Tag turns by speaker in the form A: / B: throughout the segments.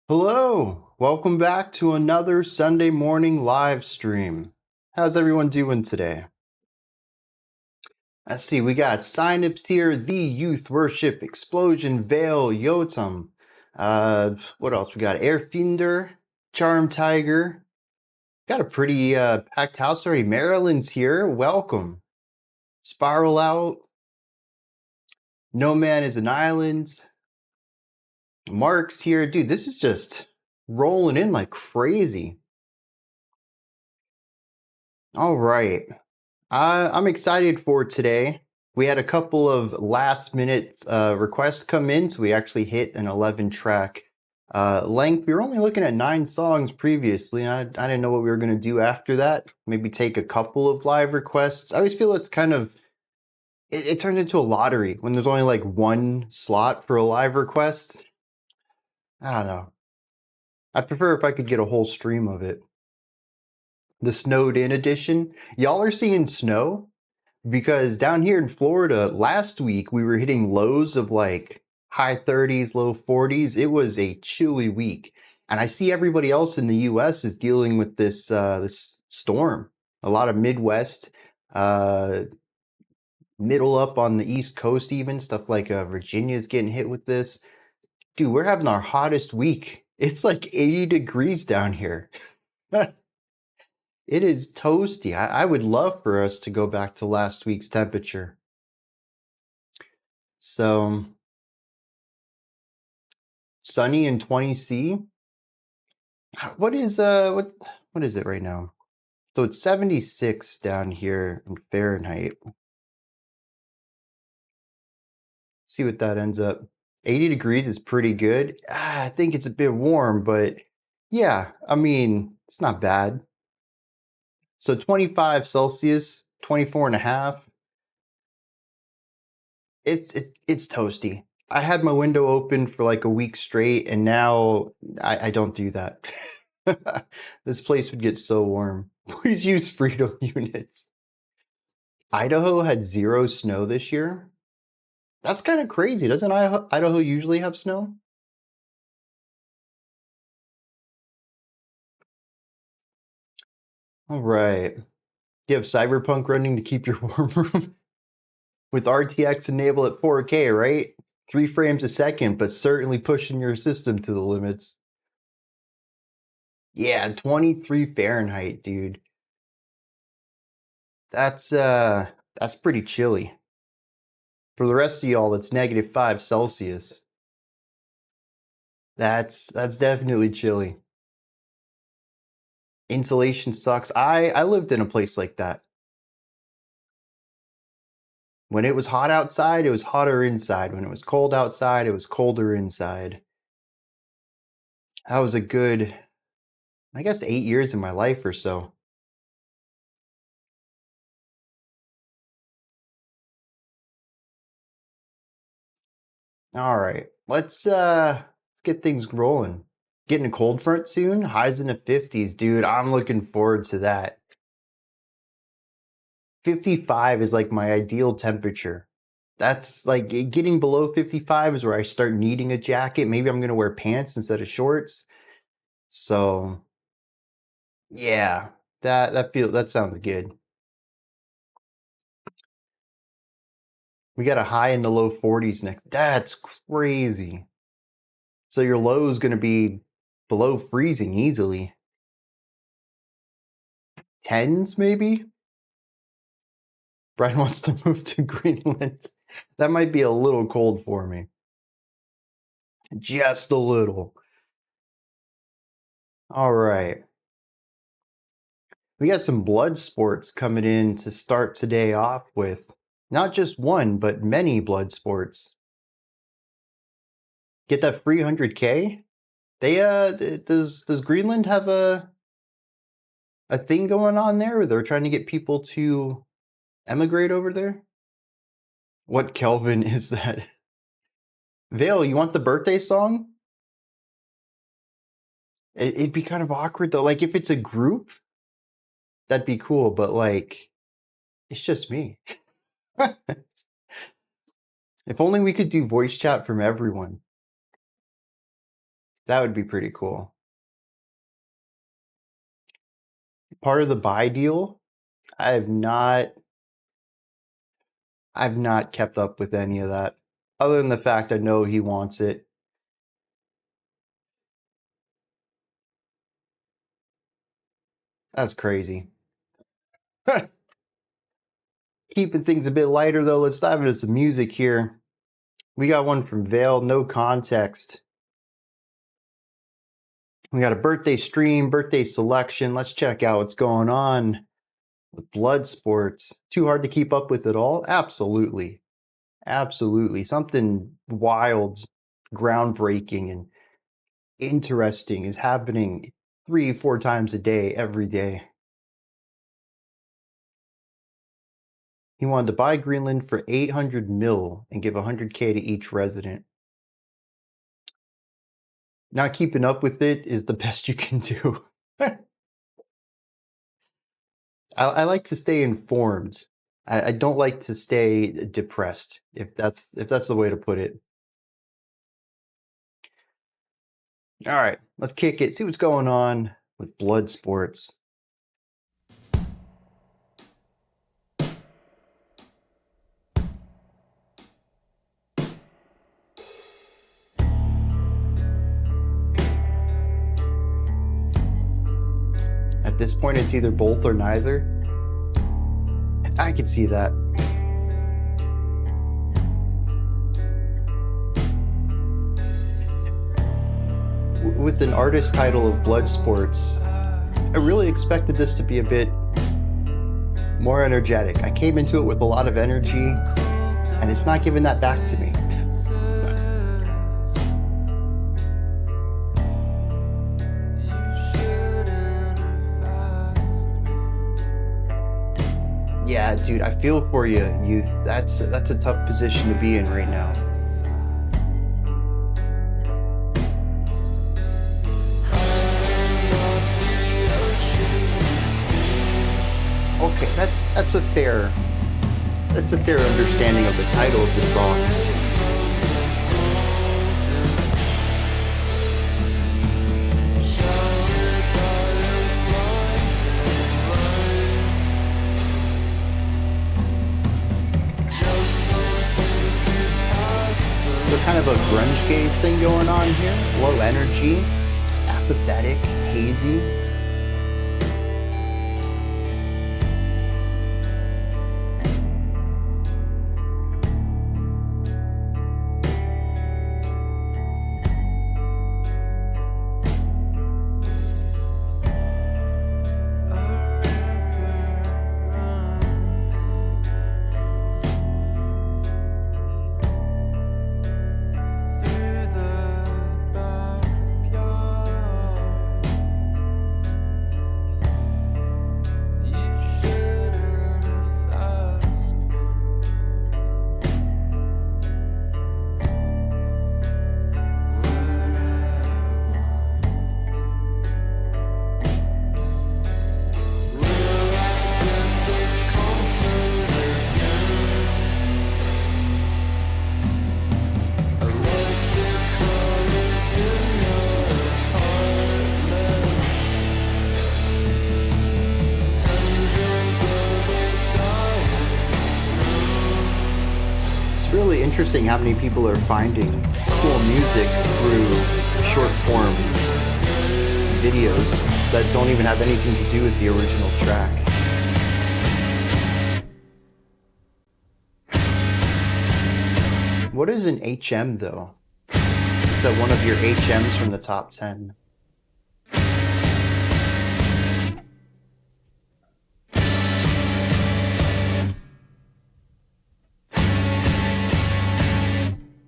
A: Hello, welcome back to another Sunday morning live stream. How's everyone doing today? Let's see, we got signups here, The Youth Worship, Explosion, Veil, Yotam. What else? We got Airfinder, Charm Tiger. Got a pretty packed house already. Maryland's here, welcome. Spiral Out, No Man is an Island. Mark's here. Dude, this is just rolling in like crazy. All right. I'm excited for today. We had a couple of last minute requests come in, so we actually hit an 11 track length. We were only looking at 9 songs previously. I didn't know what we were going to do after that. Maybe take a couple of live requests. I always feel it's kind of, it turns into a lottery when there's only like one slot for a live request. I don't know. I prefer if I could get a whole stream of it. The snowed in edition. Y'all are seeing snow? Because down here in Florida, last week we were hitting lows of like high 30s, low 40s. It was a chilly week. And I see everybody else in the US is dealing with this this storm. A lot of Midwest, middle up on the East Coast even, stuff like Virginia's getting hit with this. Dude, we're having our hottest week. It's like 80 degrees down here. It is toasty. I would love for us to go back to last week's temperature. So sunny and 20°C. What is what is it right now? So it's 76 down here in Fahrenheit. See what that ends up. 80 degrees is pretty good. I think it's a bit warm, but yeah, I mean, it's not bad. So 25 Celsius, 24 and a half. It's toasty. I had my window open for like a week straight, and now I don't do that. This place would get so warm. Please use Freedom units. Idaho had 0 snow this year. That's kind of crazy. Doesn't Idaho usually have snow? All right. You have Cyberpunk running to keep your warm room with RTX enabled at 4K, right? 3 frames a second, but certainly pushing your system to the limits. Yeah, 23 Fahrenheit, dude. That's pretty chilly. For the rest of y'all, that's -5 Celsius. That's definitely chilly. Insulation sucks. I lived in a place like that. When it was hot outside, it was hotter inside. When it was cold outside, it was colder inside. That was a good, I guess, 8 years of my life or so. All right, let's get things rolling. Getting a cold front soon. Highs in the 50s, dude. I'm looking forward to that. 55 is like my ideal temperature. That's like getting below 55 is where I start needing a jacket. Maybe I'm gonna wear pants instead of shorts. So yeah, that sounds good. We got a high in the low 40s next. That's crazy. So your low is gonna be below freezing easily. 10s maybe? Brian wants to move to Greenland. That might be a little cold for me. Just a little. All right. We got some blood sports coming in to start today off with. Not just one, but many blood sports. Get that free 100K? They does Greenland have a thing going on there where they're trying to get people to emigrate over there? What Kelvin is that? Vale, you want the birthday song? It'd be kind of awkward though. Like if it's a group, that'd be cool, but like it's just me. If only we could do voice chat from everyone. That would be pretty cool. Part of the buy deal, I've not kept up with any of that. Other than the fact I know he wants it. That's crazy. Keeping things a bit lighter though, let's dive into some music here. We got one from Vale, No Context. We got a birthday stream, birthday selection. Let's check out what's going on with Bloodsports. Too hard to keep up with it all? Absolutely. Absolutely. Something wild, groundbreaking, and interesting is happening 3-4 times a day, every day. He wanted to buy Greenland for 800 mil and give 100K to each resident. Not keeping up with it is the best you can do. I like to stay informed. I don't like to stay depressed, if that's the way to put it. All right, let's kick it. See what's going on with Bloodsports. At this point, it's either both or neither. I could see that. With an artist title of Bloodsports, I really expected this to be a bit more energetic. I came into it with a lot of energy, and it's not giving that back to me. Yeah, dude, I feel for you, youth. That's a tough position to be in right now. Okay, that's a fair understanding of the title of the song. So kind of a grunge gaze thing going on here. Low energy, apathetic, hazy. Interesting how many people are finding cool music through short form videos that don't even have anything to do with the original track. What is an HM though? Is that one of your HMs from the top 10?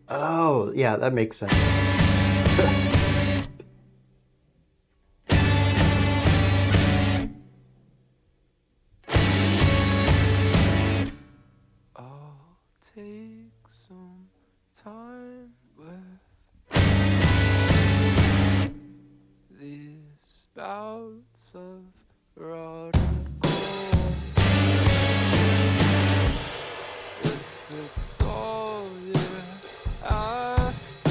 A: Oh, yeah, that makes sense.
B: I'll take some time with these bouts of rotten coal. If it's all you after,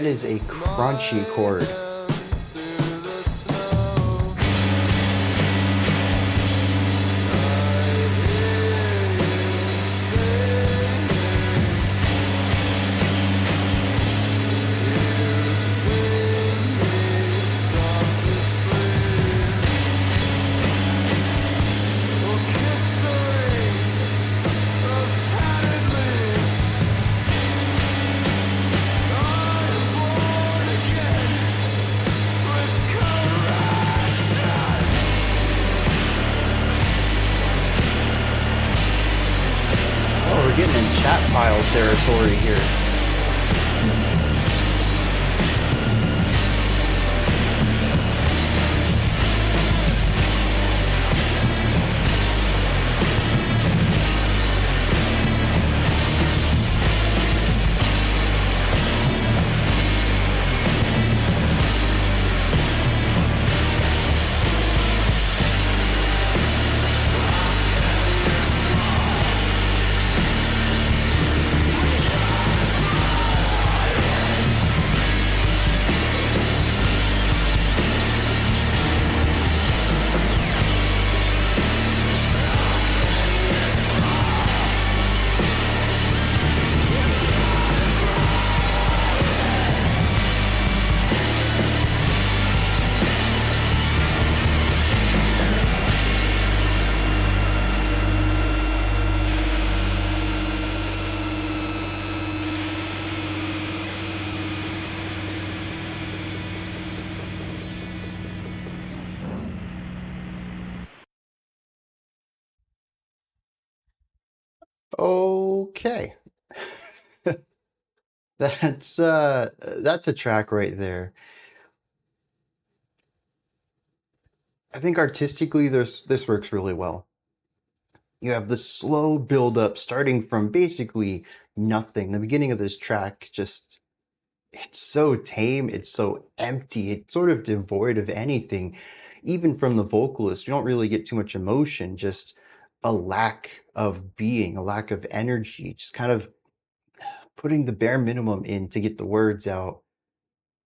A: That is a crunchy chord. We're getting in chat pile territory here. Okay. That's a track right there. I think artistically this works really well. You have the slow build up starting from basically nothing. The beginning of this track just it's so tame, it's so empty, it's sort of devoid of anything. Even from the vocalist, you don't really get too much emotion, just a lack of being, a lack of energy, just kind of putting the bare minimum in to get the words out.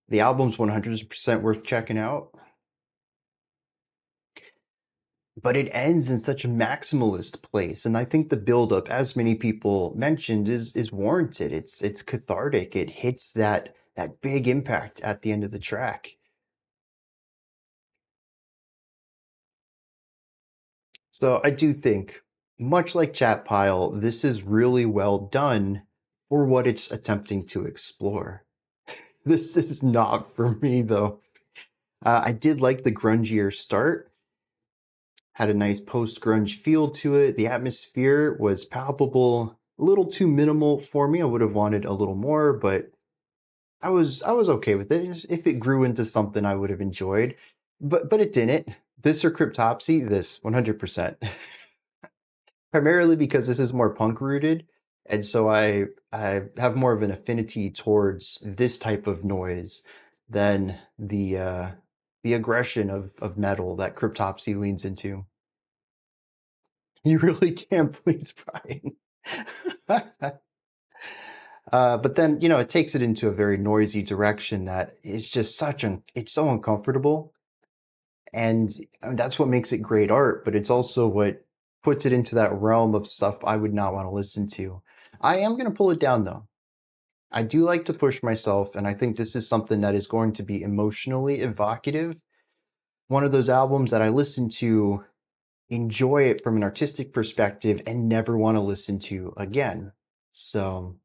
A: The album's 100% worth checking out, but it ends in such a maximalist place, and I think the buildup, as many people mentioned, is warranted. It's cathartic. It hits that big impact at the end of the track. So I do think, much like Chat Pile, this is really well done for what it's attempting to explore. This is not for me though. I did like the grungier start. Had a nice post-grunge feel to it. The atmosphere was palpable, a little too minimal for me. I would have wanted a little more, but I was okay with it. If it grew into something I would have enjoyed, but it didn't. This or Cryptopsy, this 100%. Primarily because this is more punk rooted, and so I have more of an affinity towards this type of noise than the aggression of metal that Cryptopsy leans into. You really can't please Brian. But then, it takes it into a very noisy direction that is just it's so uncomfortable. And that's what makes it great art, but it's also what puts it into that realm of stuff I would not want to listen to. I am going to pull it down though. I do like to push myself, and I think this is something that is going to be emotionally evocative. One of those albums that I listen to, enjoy it from an artistic perspective, and never want to listen to again. So,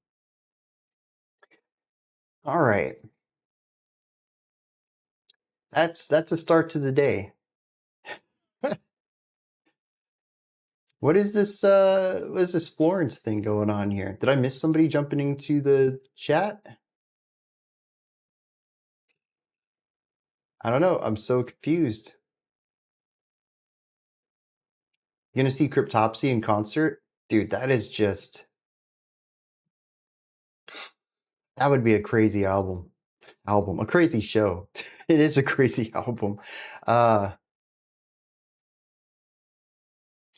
A: all right. That's a start to the day. What is this Florence thing going on here? Did I miss somebody jumping into the chat? I don't know. I'm so confused. You gonna see Cryptopsy in concert? Dude, that would be a crazy album, a crazy show. It is a crazy album. Uh,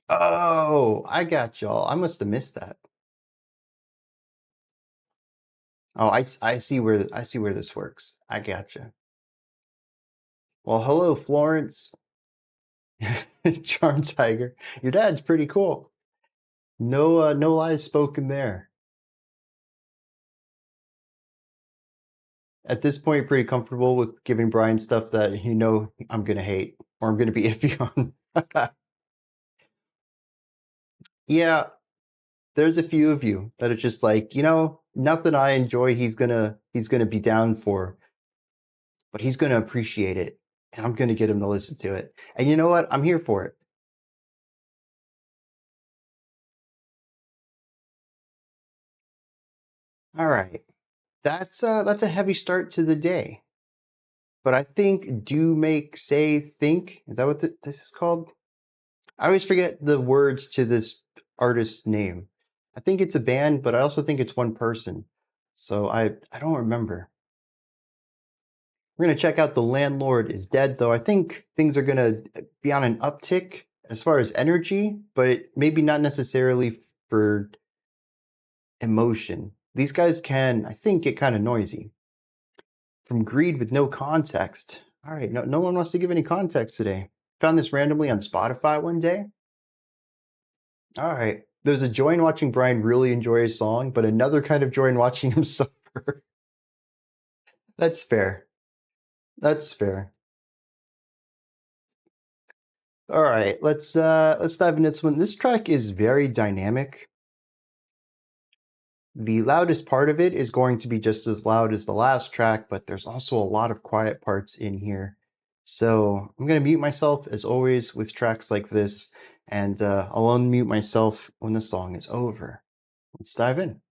A: oh, I got y'all. I must have missed that. Oh, I see where this works. I gotcha. Well, hello, Florence. Charm Tiger. Your dad's pretty cool. No, no lies spoken there. At this point, pretty comfortable with giving Brian stuff that I'm gonna hate or I'm gonna be iffy on. Yeah, there's a few of you that are just like, nothing I enjoy he's gonna be down for, but he's gonna appreciate it, and I'm gonna get him to listen to it. And you know what? I'm here for it. All right. That's a heavy start to the day. But I think do make say think. Is that what this is called? I always forget the words to this artist's name. I think it's a band, but I also think it's one person. So I don't remember. We're gonna check out The Landlord is Dead, though. I think things are gonna be on an uptick as far as energy, but maybe not necessarily for emotion. These guys can, I think, get kind of noisy. From Greed with no context. All right, no one wants to give any context today. Found this randomly on Spotify one day. All right. There's a joy in watching Brian really enjoy a song, but another kind of joy in watching him suffer. That's fair. That's fair. All right, let's dive into this one. This track is very dynamic. The loudest part of it is going to be just as loud as the last track, but there's also a lot of quiet parts in here. So I'm going to mute myself as always with tracks like this, and I'll unmute myself when the song is over. Let's dive in.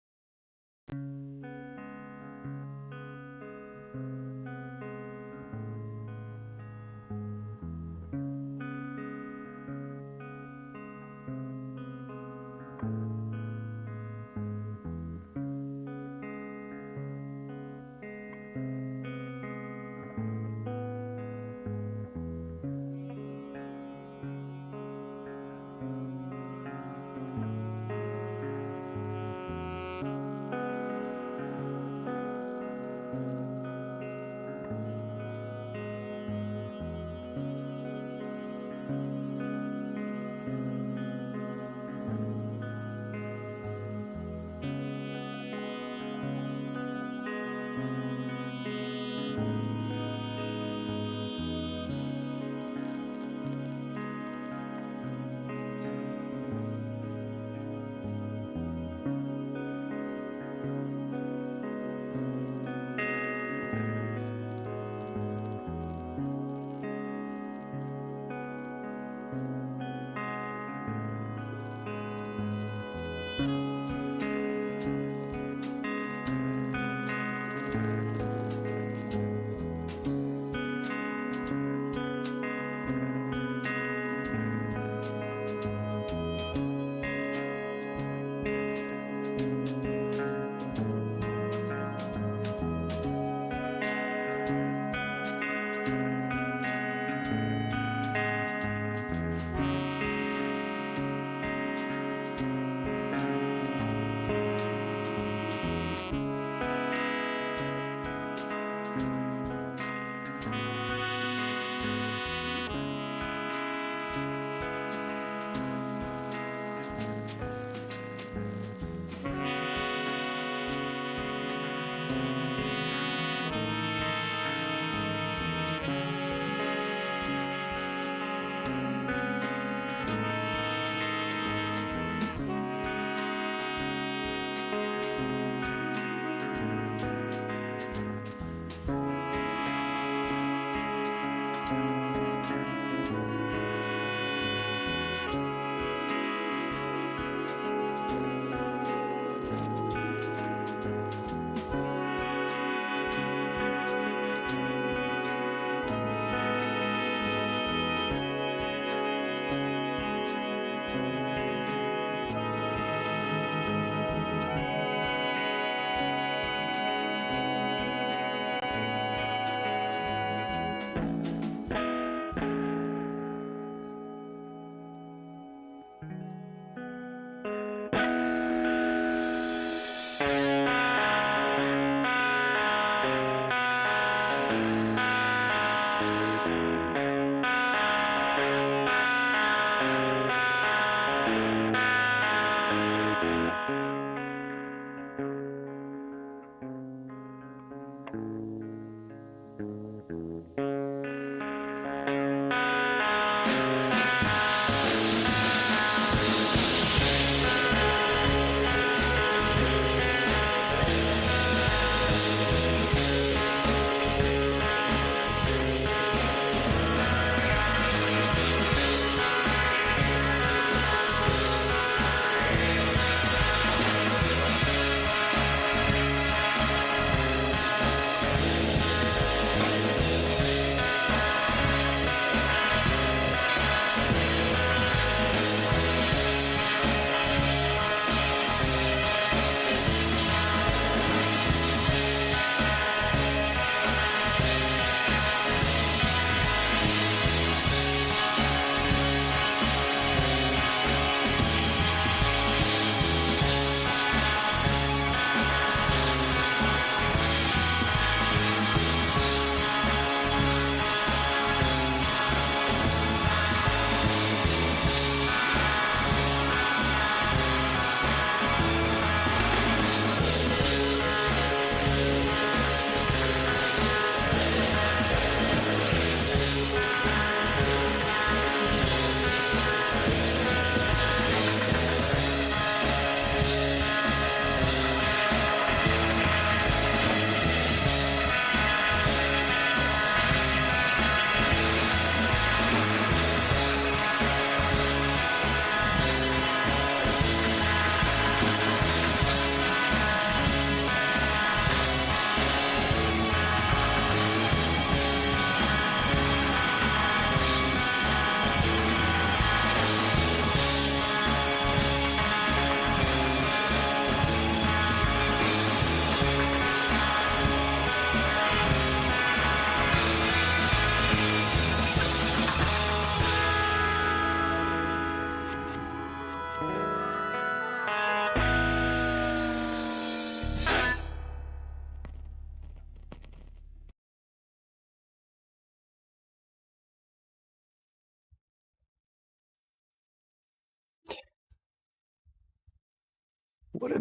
A: What a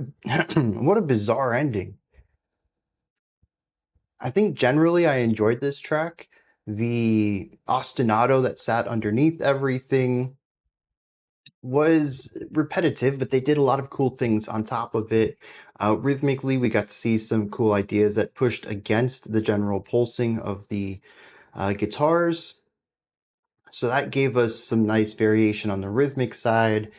A: what a bizarre ending. I think generally I enjoyed this track. The ostinato that sat underneath everything was repetitive, but they did a lot of cool things on top of it. Rhythmically, we got to see some cool ideas that pushed against the general pulsing of the guitars. So that gave us some nice variation on the rhythmic side.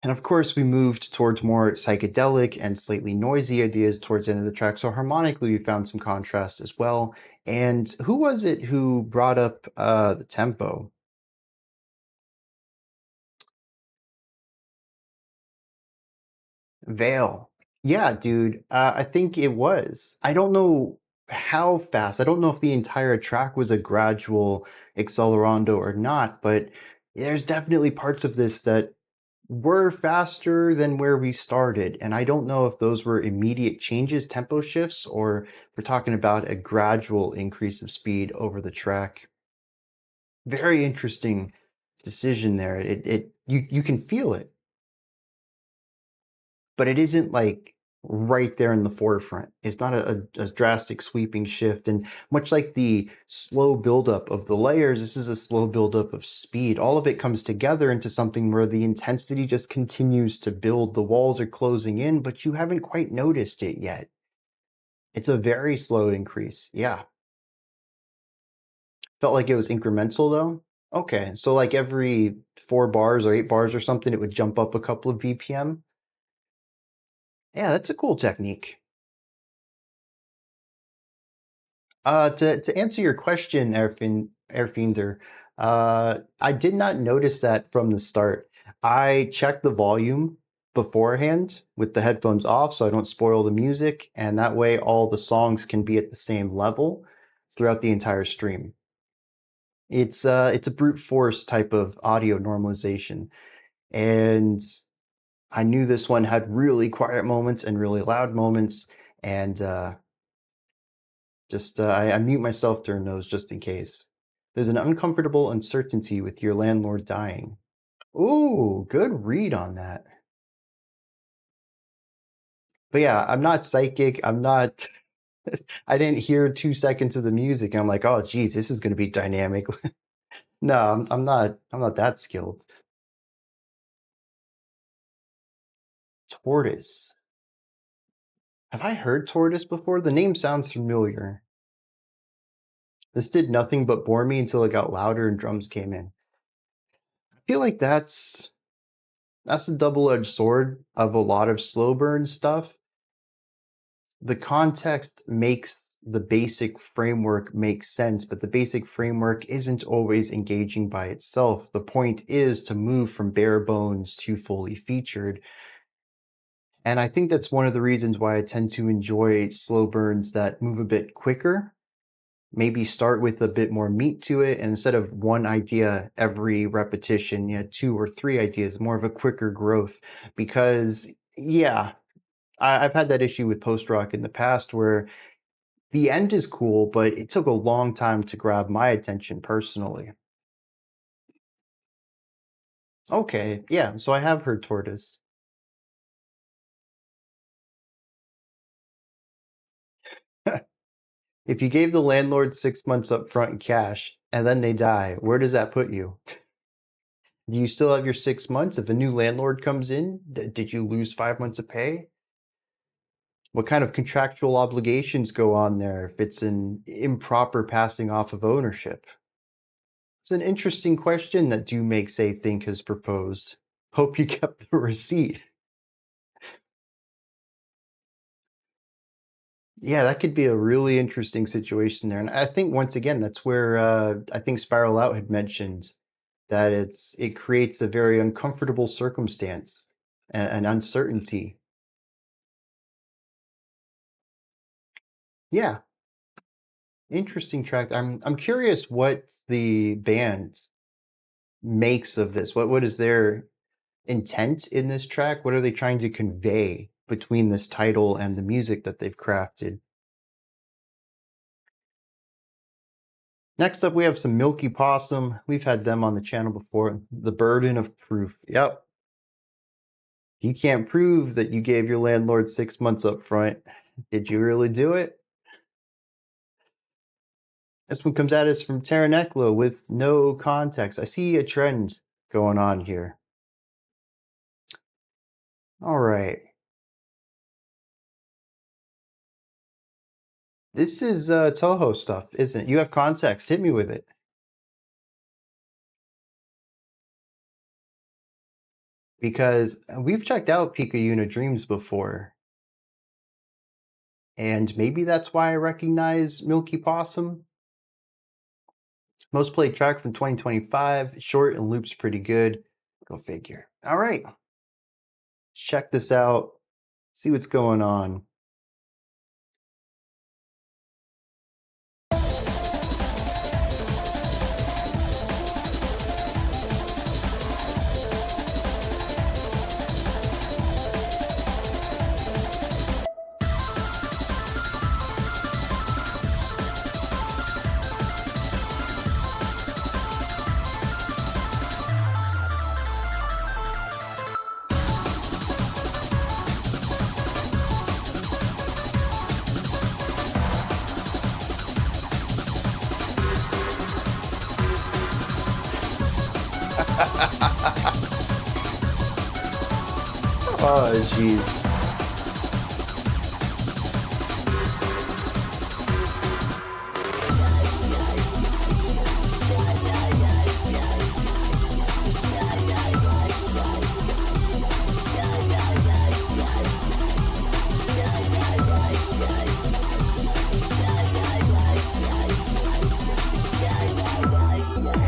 A: And of course, we moved towards more psychedelic and slightly noisy ideas towards the end of the track. So harmonically, we found some contrast as well. And who was it who brought up the tempo? Veil. Yeah, dude. I think it was. I don't know how fast. I don't know if the entire track was a gradual accelerando or not, but there's definitely parts of this that were faster than where we started. And I don't know if those were immediate changes, tempo shifts, or we're talking about a gradual increase of speed over the track. Very interesting decision there. You can feel it, but it isn't like right there in the forefront. It's not a drastic sweeping shift. And much like the slow buildup of the layers, this is a slow buildup of speed. All of it comes together into something where the intensity just continues to build. The walls are closing in, but you haven't quite noticed it yet. It's a very slow increase. Yeah. Felt like it was incremental though. Okay. So like every 4 bars or 8 bars or something, it would jump up a couple of BPM. Yeah, that's a cool technique. To answer your question, Airfiender, I did not notice that from the start. I checked the volume beforehand with the headphones off so I don't spoil the music, and that way all the songs can be at the same level throughout the entire stream. It's a brute force type of audio normalization, and I knew this one had really quiet moments and really loud moments, and just I mute myself during those just in case. There's an uncomfortable uncertainty with your landlord dying. Ooh, good read on that. But yeah, I'm not psychic. I'm not. I didn't hear 2 seconds of the music. And I'm like, oh, geez, this is going to be dynamic. No, I'm not. I'm not that skilled. Tortoise. Have I heard Tortoise before? The name sounds familiar. This did nothing but bore me until it got louder and drums came in. I feel like that's a double-edged sword of a lot of slow burn stuff. The context makes the basic framework make sense, but the basic framework isn't always engaging by itself. The point is to move from bare bones to fully featured. And I think that's one of the reasons why I tend to enjoy slow burns that move a bit quicker. Maybe start with a bit more meat to it, and instead of one idea every repetition, 2 or 3 ideas, more of a quicker growth. Because, yeah, I've had that issue with post rock in the past where the end is cool, but it took a long time to grab my attention personally. Okay, yeah, so I have heard Tortoise. If you gave the landlord 6 months up front in cash and then they die, where does that put you? Do you still have your 6 months? If a new landlord comes in, did you lose 5 months of pay? What kind of contractual obligations go on there if it's an improper passing off of ownership? It's an interesting question that Do Make Say Think has proposed. Hope you kept the receipt. Yeah, that could be a really interesting situation there. And I think once again, that's where I think Spiral Out had mentioned that it creates a very uncomfortable circumstance and uncertainty. Yeah, interesting track. I'm curious what the band makes of this. What is their intent in this track? What are they trying to convey between this title and the music that they've crafted? Next up, we have some Milky Possum. We've had them on the channel before. The Burden of Proof. Yep. You can't prove that you gave your landlord 6 months up front. Did you really do it? This one comes at us from Terraneklo with no context. I see a trend going on here. All right. This is Toho stuff, isn't it? You have context. Hit me with it. Because we've checked out Pika Dreams before. And maybe that's why I recognize Milky Possum. Most played track from 2025. Short and loops pretty good. Go figure. All right. Check this out. See what's going on. Oh, jeez.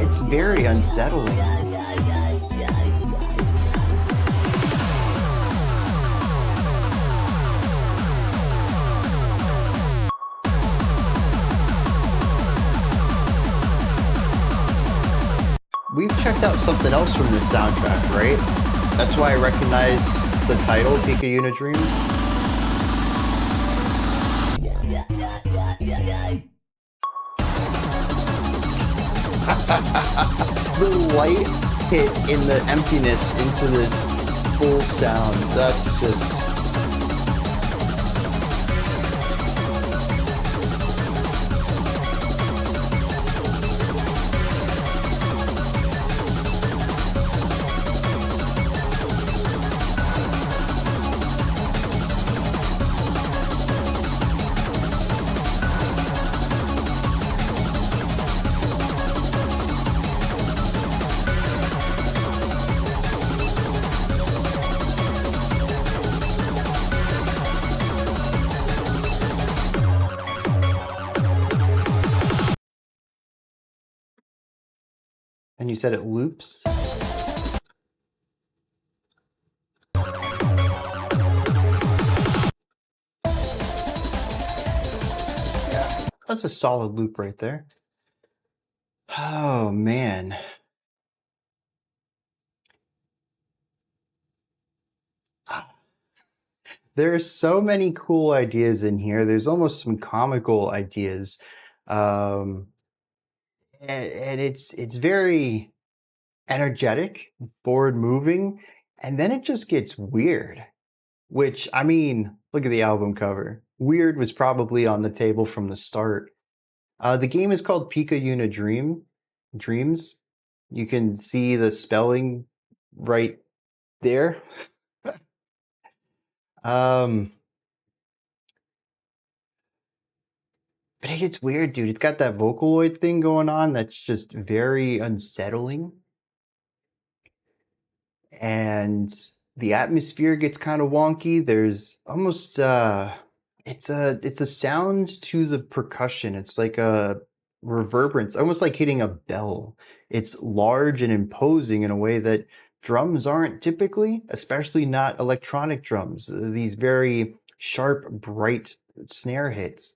A: It's very unsettling. We've checked out something else from this soundtrack, right? That's why I recognize the title, Pika Dreams. The light hit in the emptiness into this full sound. That's just... And you said it loops? Yeah, that's a solid loop right there. Oh, man. There are so many cool ideas in here. There's almost some comical ideas. And it's very energetic, forward moving, and then it just gets weird. Which, I mean, look at the album cover. Weird was probably on the table from the start. The game is called Pika Dreams. You can see the spelling right there. But it gets weird, dude. It's got that Vocaloid thing going on that's just very unsettling. And the atmosphere gets kind of wonky. There's almost it's a sound to the percussion. It's like a reverberance, almost like hitting a bell. It's large and imposing in a way that drums aren't typically, especially not electronic drums. These very sharp, bright snare hits.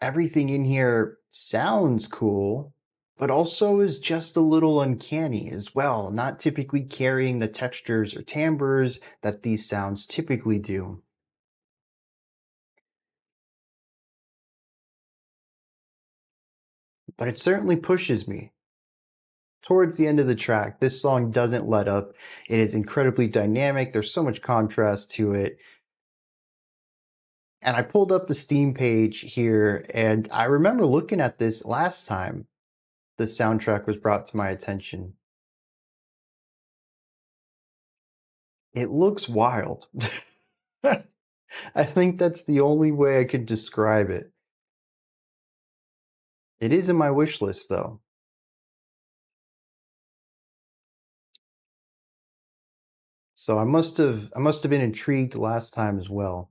A: Everything in here sounds cool, but also is just a little uncanny as well, not typically carrying the textures or timbres that these sounds typically do. But it certainly pushes me. towards the end of the track. This song doesn't let up. It is incredibly dynamic. There's so much contrast to it. And I pulled up the Steam page here, and I remember looking at this last time the soundtrack was brought to my attention. It looks wild. I think that's the only way I could describe it. It is in my wish list, though. So I must have been intrigued last time as well.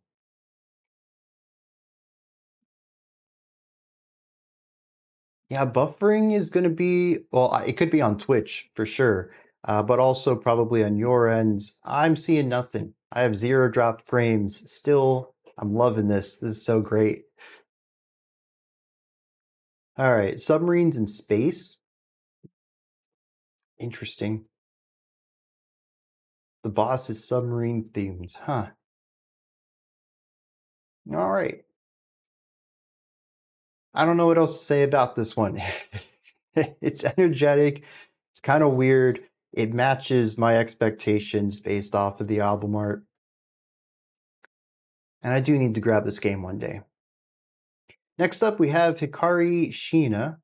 A: Yeah, buffering is going to be, well, it could be on Twitch for sure, but also probably on your ends. I'm seeing nothing. I have 0 dropped frames. Still, I'm loving this. This is so great. All right, submarines in space. Interesting. The boss is submarine themed, huh? All right. I don't know what else to say about this one. It's energetic. It's kind of weird. It matches my expectations based off of the album art. And I do need to grab this game one day. Next up, we have Hikari Shiina.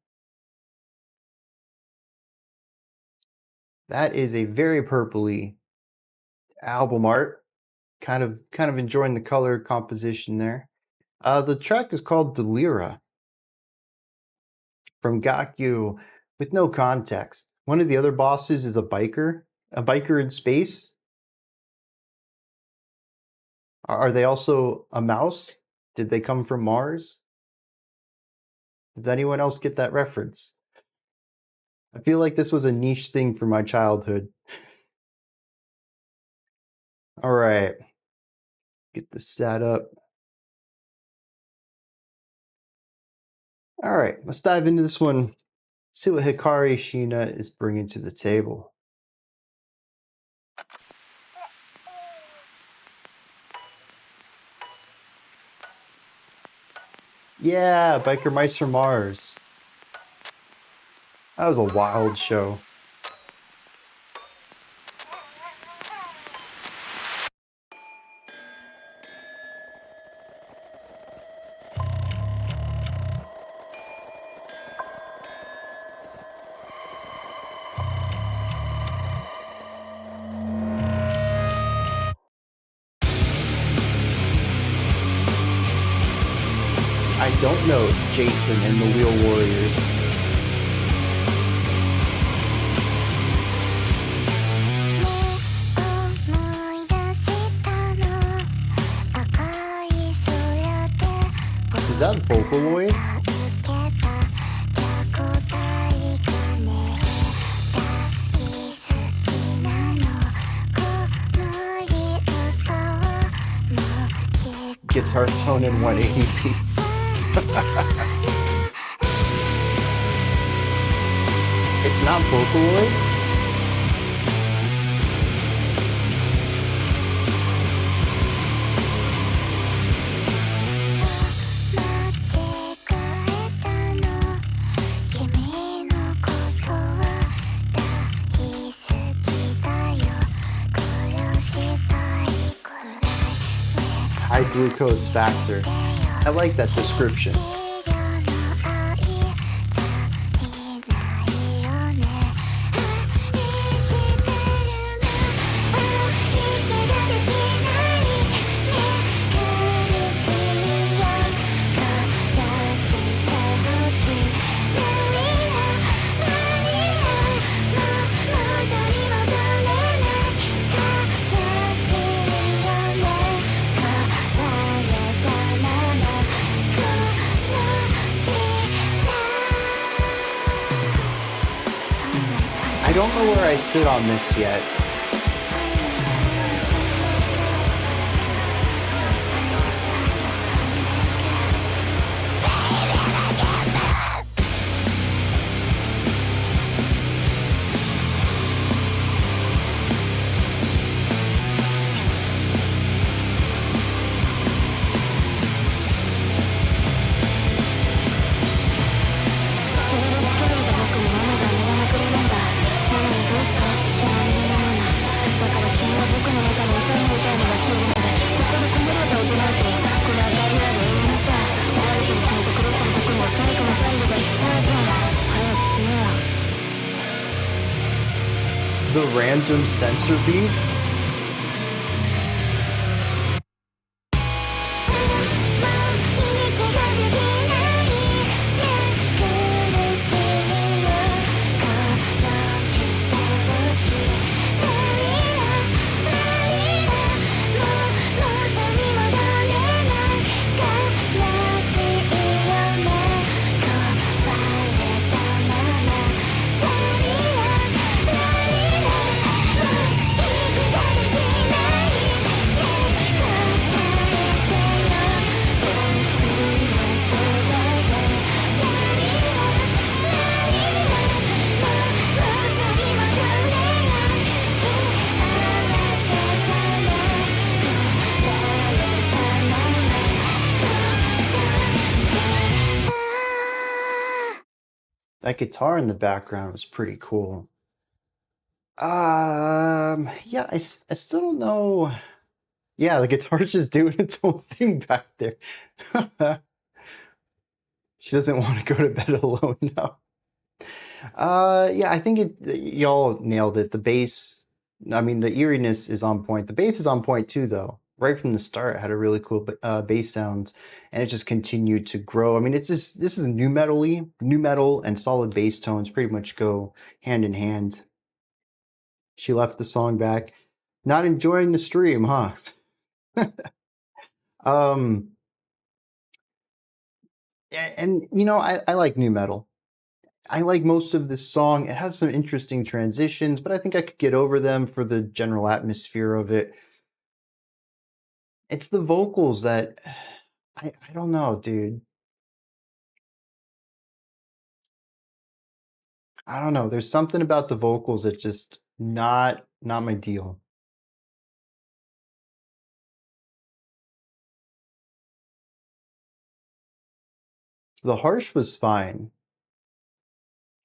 A: That is a very purpley album art. Kind of enjoying the color composition there. The track is called Dalira from Gakyu with no context. One of the other bosses is a biker in space. Are they also a mouse? Did they come from Mars? Does anyone else get that reference? I feel like this was a niche thing from my childhood. All right. Get this set up. All right, let's dive into this one. See what Hikari Shiina is bringing to the table. Yeah, Biker Mice from Mars. That was a wild show. I don't know Jason and the Wheel Warriors. Is that Vocaloid? Guitar tone in 180p. It's not Vocaloid? High glucose factor. I like that description. I don't know where I sit on this yet. random sensor beat. That guitar in the background was pretty cool. Yeah, I still don't know. Yeah, the guitar's just doing its own thing back there. She doesn't want to go to bed alone now. Yeah, I think y'all nailed it. The bass, I mean, the eeriness is on point. The bass is on point too, though. Right from the start, it had a really cool bass sound, and it just continued to grow. I mean, this is new metal and solid bass tones pretty much go hand in hand. She left the song back. Not enjoying the stream, huh? um, and you know, I like new metal. I like most of this song. It has some interesting transitions, but I think I could get over them for the general atmosphere of it. It's the vocals that I don't know, dude. I don't know. There's something about the vocals that just not my deal. The harsh was fine.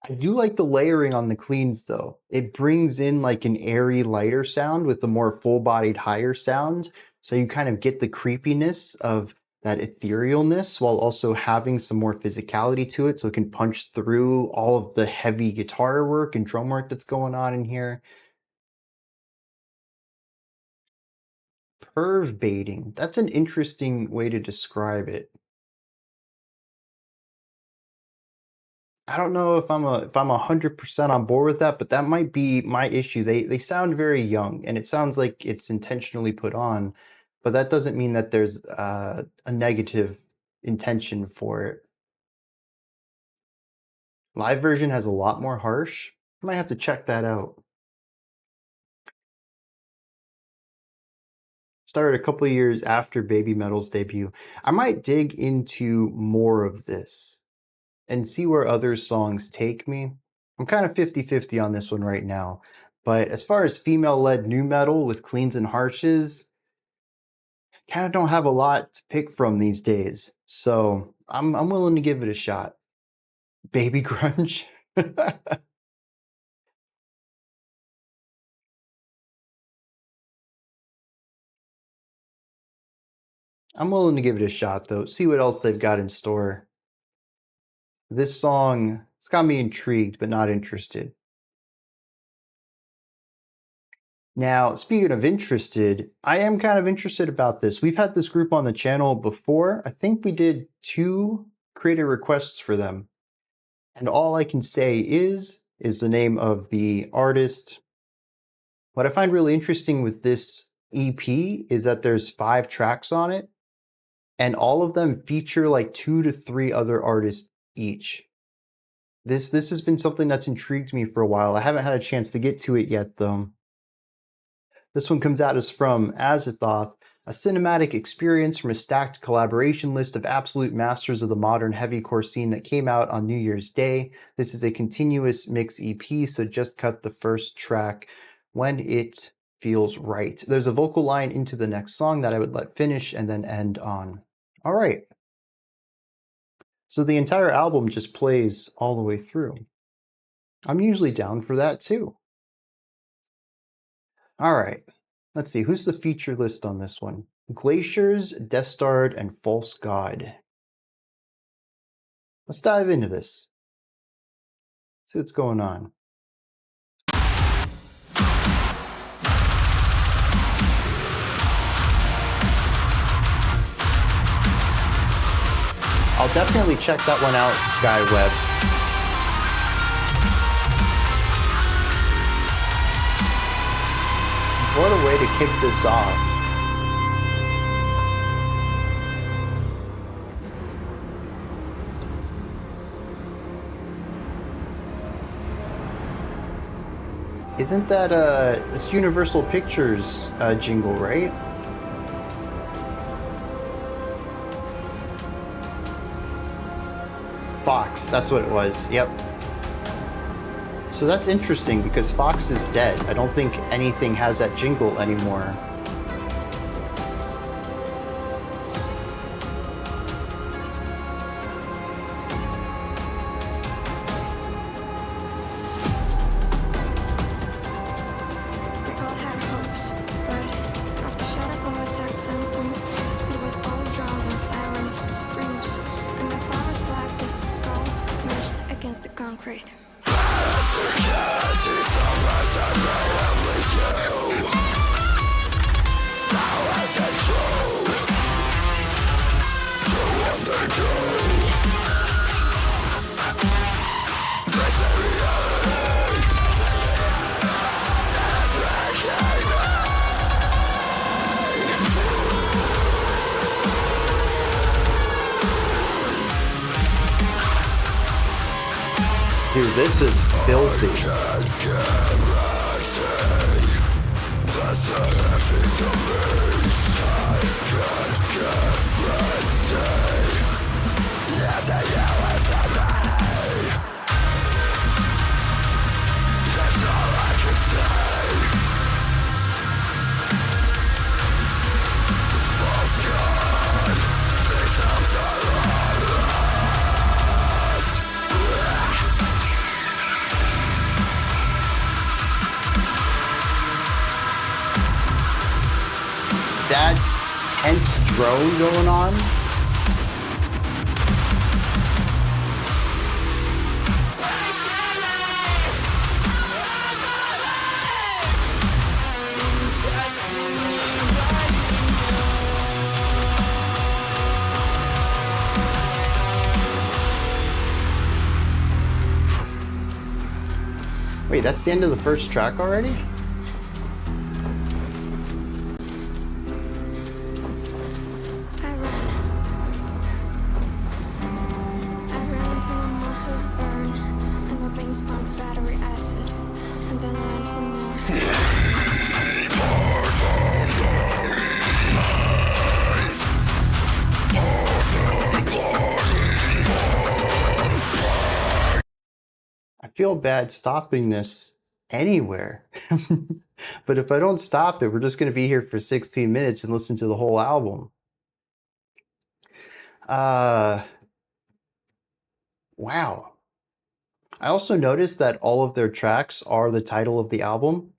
A: I do like the layering on the cleans though. It brings in like an airy, lighter sound with a more full-bodied, higher sound. So you kind of get the creepiness of that etherealness while also having some more physicality to it so it can punch through all of the heavy guitar work and drum work that's going on in here. Perv baiting. That's an interesting way to describe it. I don't know if I'm 100% on board with that, but that might be my issue. They sound very young, and it sounds like it's intentionally put on, but that doesn't mean that there's a negative intention for it. Live version has a lot more harsh. I might have to check that out. Started a couple of years after Baby Metal's debut. I might dig into more of this and see where other songs take me. I'm kind of 50-50 on this one right now. But as far as female-led new metal with cleans and harshes, kind of don't have a lot to pick from these days. So I'm willing to give it a shot. Baby grunge. I'm willing to give it a shot though. See what else they've got in store. This song, it's got me intrigued but not interested. Now, speaking of interested, I am kind of interested about this. We've had this group on the channel before. I think we did 2 creator requests for them. And all I can say is the name of the artist. What I find really interesting with this EP is that there's 5 tracks on it, and all of them feature like 2 to 3 other artists each. This has been something that's intrigued me for a while. I haven't had a chance to get to it yet though. This one comes at us from Azathoth, a cinematic experience from a stacked collaboration list of absolute masters of the modern heavycore scene that came out on New Year's Day. This is a continuous mix EP, so just cut the first track when it feels right. There's a vocal line into the next song that I would let finish and then end on. All right. So the entire album just plays all the way through. I'm usually down for that too. All right, let's see, who's the feature list on this one? Glaciers, Destard, and False God. Let's dive into this. See what's going on. I'll definitely check that one out, Skyweb. What a way to kick this off. Isn't that it's Universal Pictures jingle, right? Fox, that's what it was. Yep. So that's interesting because Fox is dead. I don't think anything has that jingle anymore. Dude, this is filthy. That tense drone going on. Wait, that's the end of the first track already? I feel bad stopping this anywhere. But if I don't stop it, we're just going to be here for 16 minutes and listen to the whole album. Wow. I also noticed that all of their tracks are the title of the album.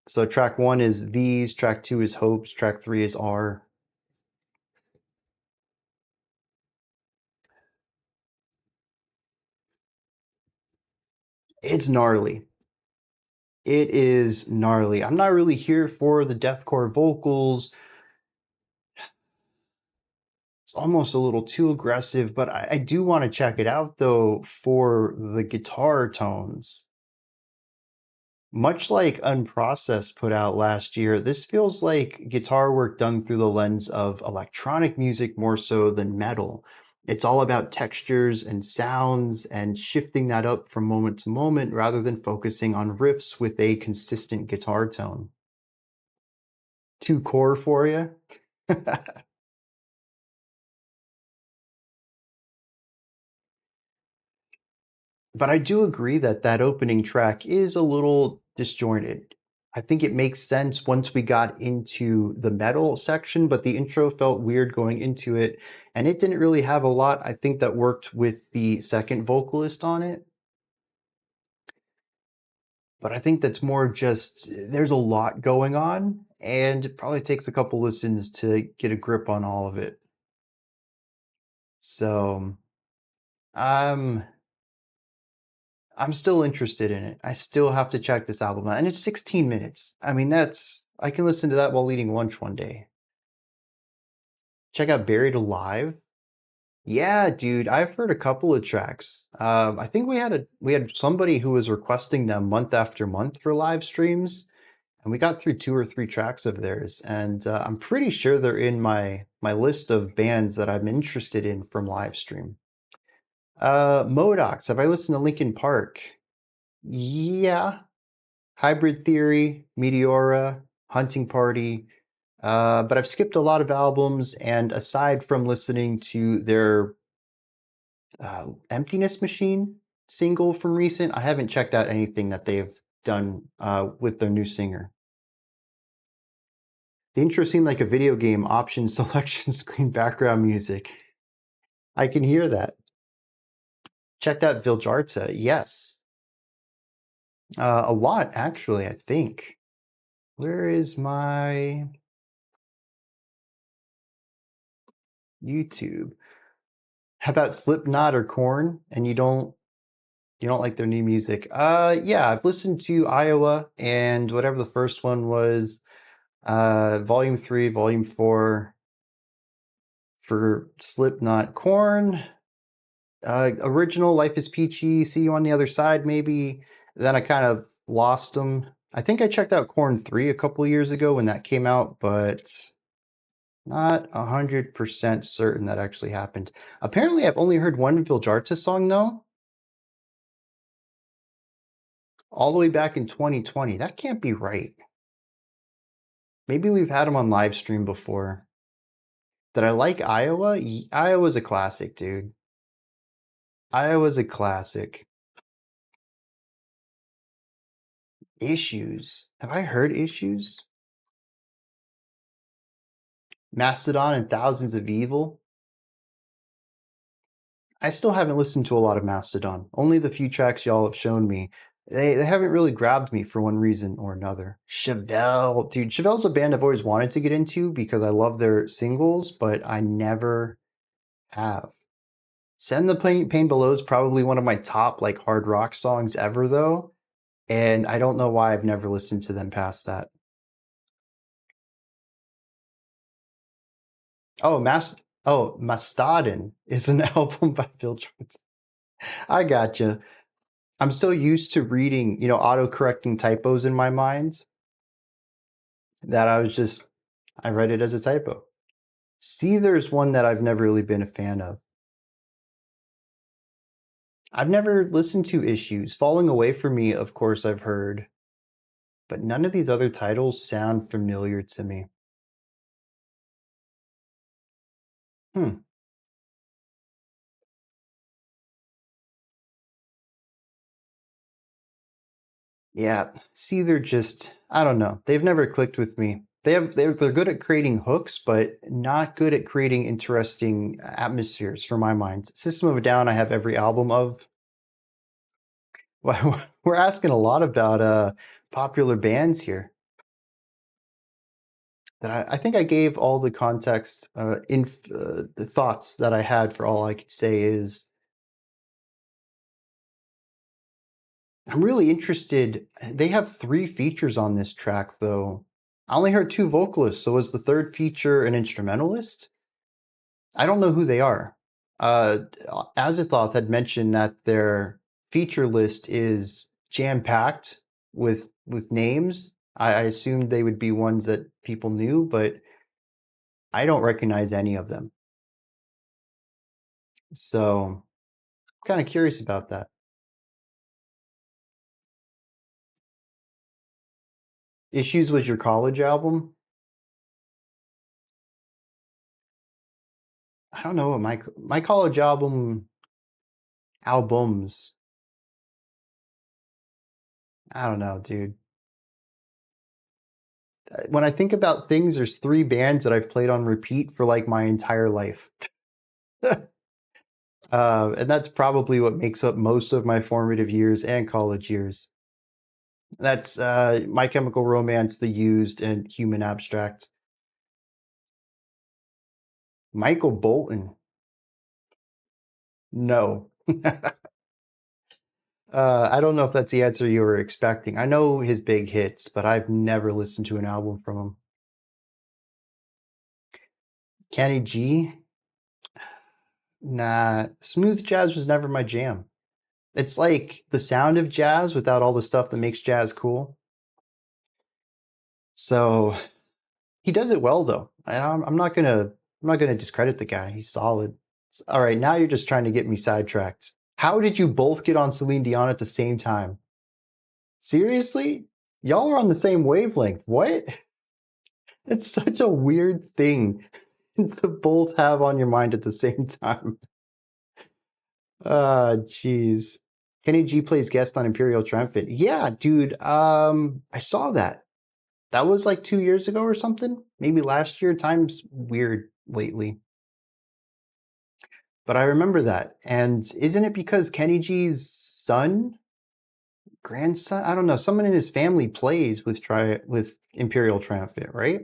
A: So track 1 is These, track 2 is Hopes, track 3 is R. It's gnarly. It is gnarly. I'm not really here for the deathcore vocals. It's almost a little too aggressive, but I do want to check it out though for the guitar tones. Much like Unprocessed put out last year, this feels like guitar work done through the lens of electronic music more so than metal. It's all about textures and sounds and shifting that up from moment to moment rather than focusing on riffs with a consistent guitar tone. Too core for you? But I do agree that that opening track is a little disjointed. I think it makes sense once we got into the metal section, but the intro felt weird going into it, and it didn't really have a lot, I think, that worked with the second vocalist on it. But I think that's more just, there's a lot going on, and it probably takes a couple listens to get a grip on all of it. So, I'm still interested in it. I still have to check this album out. And it's 16 minutes. I mean, I can listen to that while eating lunch one day. Check out Buried Alive. Yeah, dude, I've heard a couple of tracks. I think we had somebody who was requesting them month after month for live streams, and we got through two or three tracks of theirs, and I'm pretty sure they're in my list of bands that I'm interested in from live stream. Modocs, have I listened to Linkin Park? Yeah. Hybrid Theory, Meteora, Hunting Party, but I've skipped a lot of albums, and aside from listening to their Emptiness Machine single from recent, I haven't checked out anything that they've done with their new singer. The intro seemed like a video game option selection screen background music. I can hear that. Checked out Viljarta, yes. A lot, actually, I think. Where is my YouTube? How about Slipknot or Korn? And you don't like their new music? Yeah, I've listened to Iowa and whatever the first one was, Volume 3, Volume 4 for Slipknot. Korn, original Life is Peachy, See You on the Other Side, maybe. Then I kind of lost them. I think I checked out Korn 3 a couple years ago when that came out, but not 100% certain that actually happened. Apparently, I've only heard one Viljarta song, though, all the way back in 2020. That can't be right. Maybe we've had him on live stream before. Did I like Iowa? Iowa's a classic, dude. Iowa's a classic. Issues. Have I heard Issues? Mastodon and Thousands of Evil. I still haven't listened to a lot of Mastodon. Only the few tracks y'all have shown me. They haven't really grabbed me for one reason or another. Chevelle. Dude, Chevelle's a band I've always wanted to get into because I love their singles, but I never have. Send the Pain Below is probably one of my top like hard rock songs ever, though, and I don't know why I've never listened to them past that. Oh, Mastodon is an album by Phil Jones. I gotcha. I'm so used to reading, auto-correcting typos in my mind that I read it as a typo. See, there's one that I've never really been a fan of. I've never listened to Issues. Falling Away from Me, of course, I've heard, but none of these other titles sound familiar to me. Hmm. Yeah. See, I don't know. They've never clicked with me. They're good at creating hooks, but not good at creating interesting atmospheres for my mind. System of a Down, I have every album of. Wow, we're asking a lot about popular bands here. That I think I gave all the context the thoughts that I had. For all I could say is I'm really interested. They have 3 features on this track, though. I only heard 2 vocalists, so was the third feature an instrumentalist? I don't know who they are. Azathoth had mentioned that their feature list is jam-packed with names. I assumed they would be ones that people knew, but I don't recognize any of them. So I'm kind of curious about that. Issues was your college album? I don't know what my college albums. I don't know, dude. When I think about things, there's 3 bands that I've played on repeat for like my entire life. And that's probably what makes up most of my formative years and college years. That's My Chemical Romance, The Used, and Human Abstract. Michael Bolton. No. I don't know if that's the answer you were expecting. I know his big hits, but I've never listened to an album from him. Kenny G. Nah, smooth jazz was never my jam. It's like the sound of jazz without all the stuff that makes jazz cool. So he does it well though. I'm not gonna discredit the guy. He's solid. All right, now you're just trying to get me sidetracked. How did you both get on Celine Dion at the same time? Seriously? Y'all are on the same wavelength. What? It's such a weird thing to both have on your mind at the same time. Jeez. Kenny G plays guest on Imperial Triumphant. Yeah, dude. I saw that. That was like 2 years ago or something. Maybe last year. Time's weird lately. But I remember that. And isn't it because Kenny G's son, grandson, I don't know, someone in his family plays with Imperial Triumphant, right?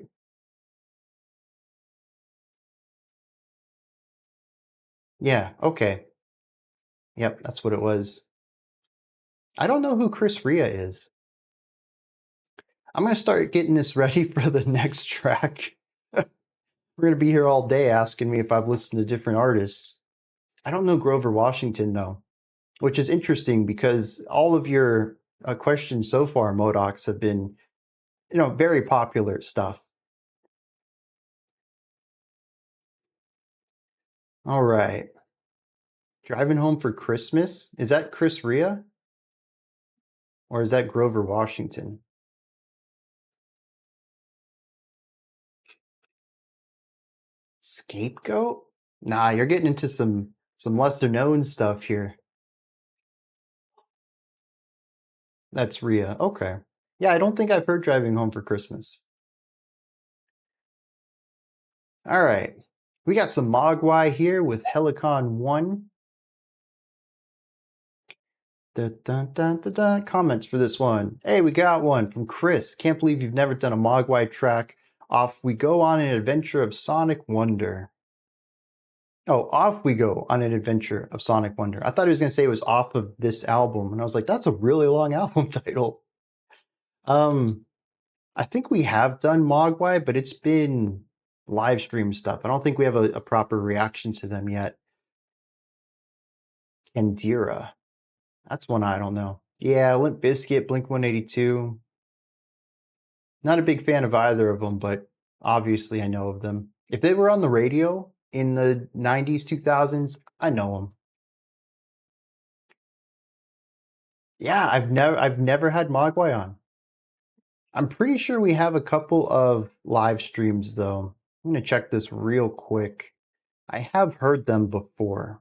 A: Yeah, okay. Yep, that's what it was. I don't know who Chris Ria is. I'm going to start getting this ready for the next track. We're going to be here all day asking me if I've listened to different artists. I don't know Grover Washington, though, which is interesting because all of your questions so far, Modocs, have been, very popular stuff. All right. Driving Home for Christmas? Is that Chris Ria? Or is that Grover Washington? Scapegoat? Nah, you're getting into some lesser known stuff here. That's Ria. Okay. Yeah, I don't think I've heard Driving Home for Christmas. All right. We got some Mogwai here with Helicon 1. Dun, dun, dun, dun, dun. Comments for this one. Hey, we got one from Chris. Can't believe you've never done a Mogwai track. Off we go on an adventure of Sonic Wonder. Oh, off we go on an adventure of Sonic Wonder. I thought he was going to say it was off of this album. And I was like, that's a really long album title. I think we have done Mogwai, but it's been live stream stuff. I don't think we have a proper reaction to them yet. Dalira. That's one I don't know. Yeah, Limp Bizkit, Blink-182. Not a big fan of either of them, but obviously I know of them. If they were on the radio in the 90s, 2000s, I know them. Yeah, I've never had Mogwai on. I'm pretty sure we have a couple of live streams though. I'm gonna check this real quick. I have heard them before.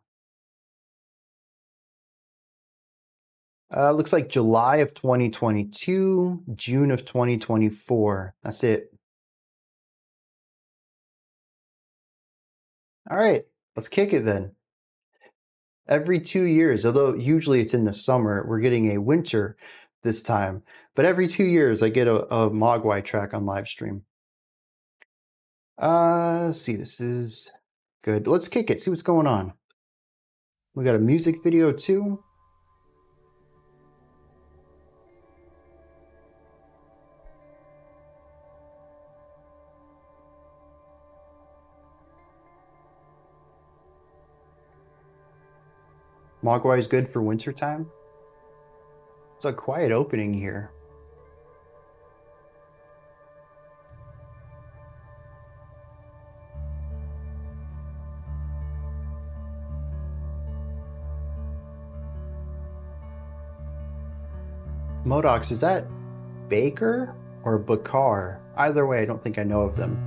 A: Looks like July of 2022, June of 2024. That's it. All right, let's kick it then. Every 2 years, although usually it's in the summer, we're getting a winter this time. But every 2 years, I get a Mogwai track on live stream. Let's see, this is good. Let's kick it, see what's going on. We got a music video too. Mogwai is good for wintertime. It's a quiet opening here. Modocs, is that Baker or Bakar? Either way, I don't think I know of them.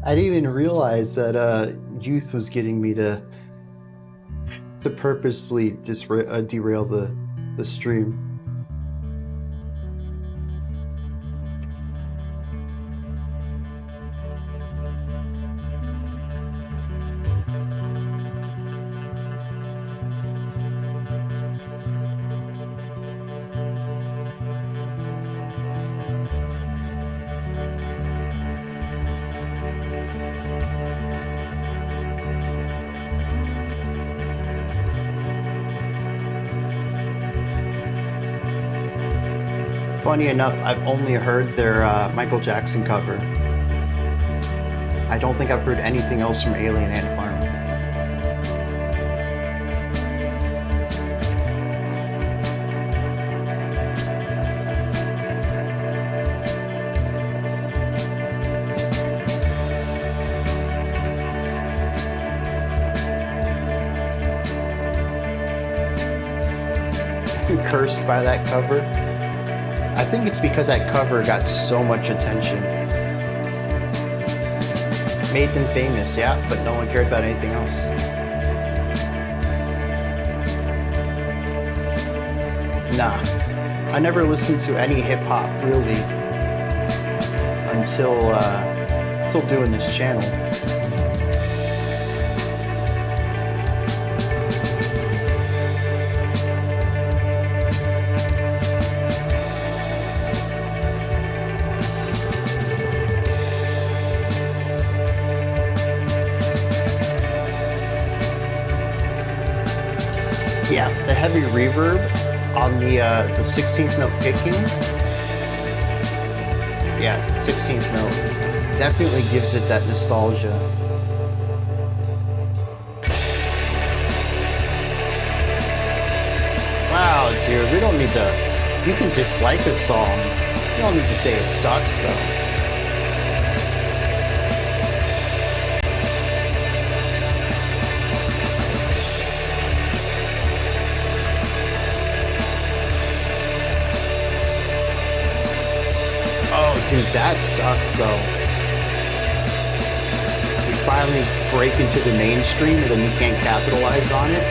A: I didn't even realize that Youth was getting me to purposely derail the stream. Funny enough, I've only heard their Michael Jackson cover. I don't think I've heard anything else from Alien Ant Farm. Cursed by that cover. I think it's because that cover got so much attention. Made them famous, yeah, but no one cared about anything else. Nah, I never listened to any hip hop really until doing this channel. Yeah, the heavy reverb on the 16th note picking. Yeah, 16th note definitely gives it that nostalgia. Wow, dude, we don't need to. You can dislike a song. You don't need to say it sucks, though. Dude, that sucks though. We finally break into the mainstream and then we can't capitalize on it.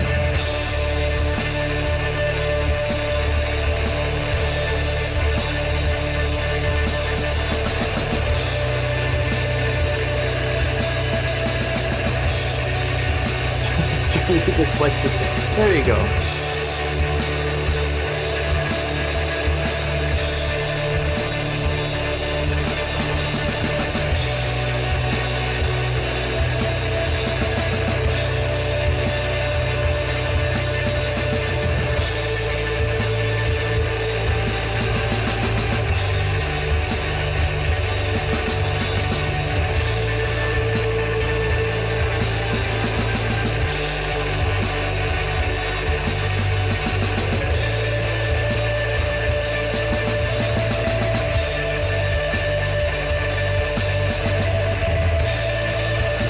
A: It's like this. There you go.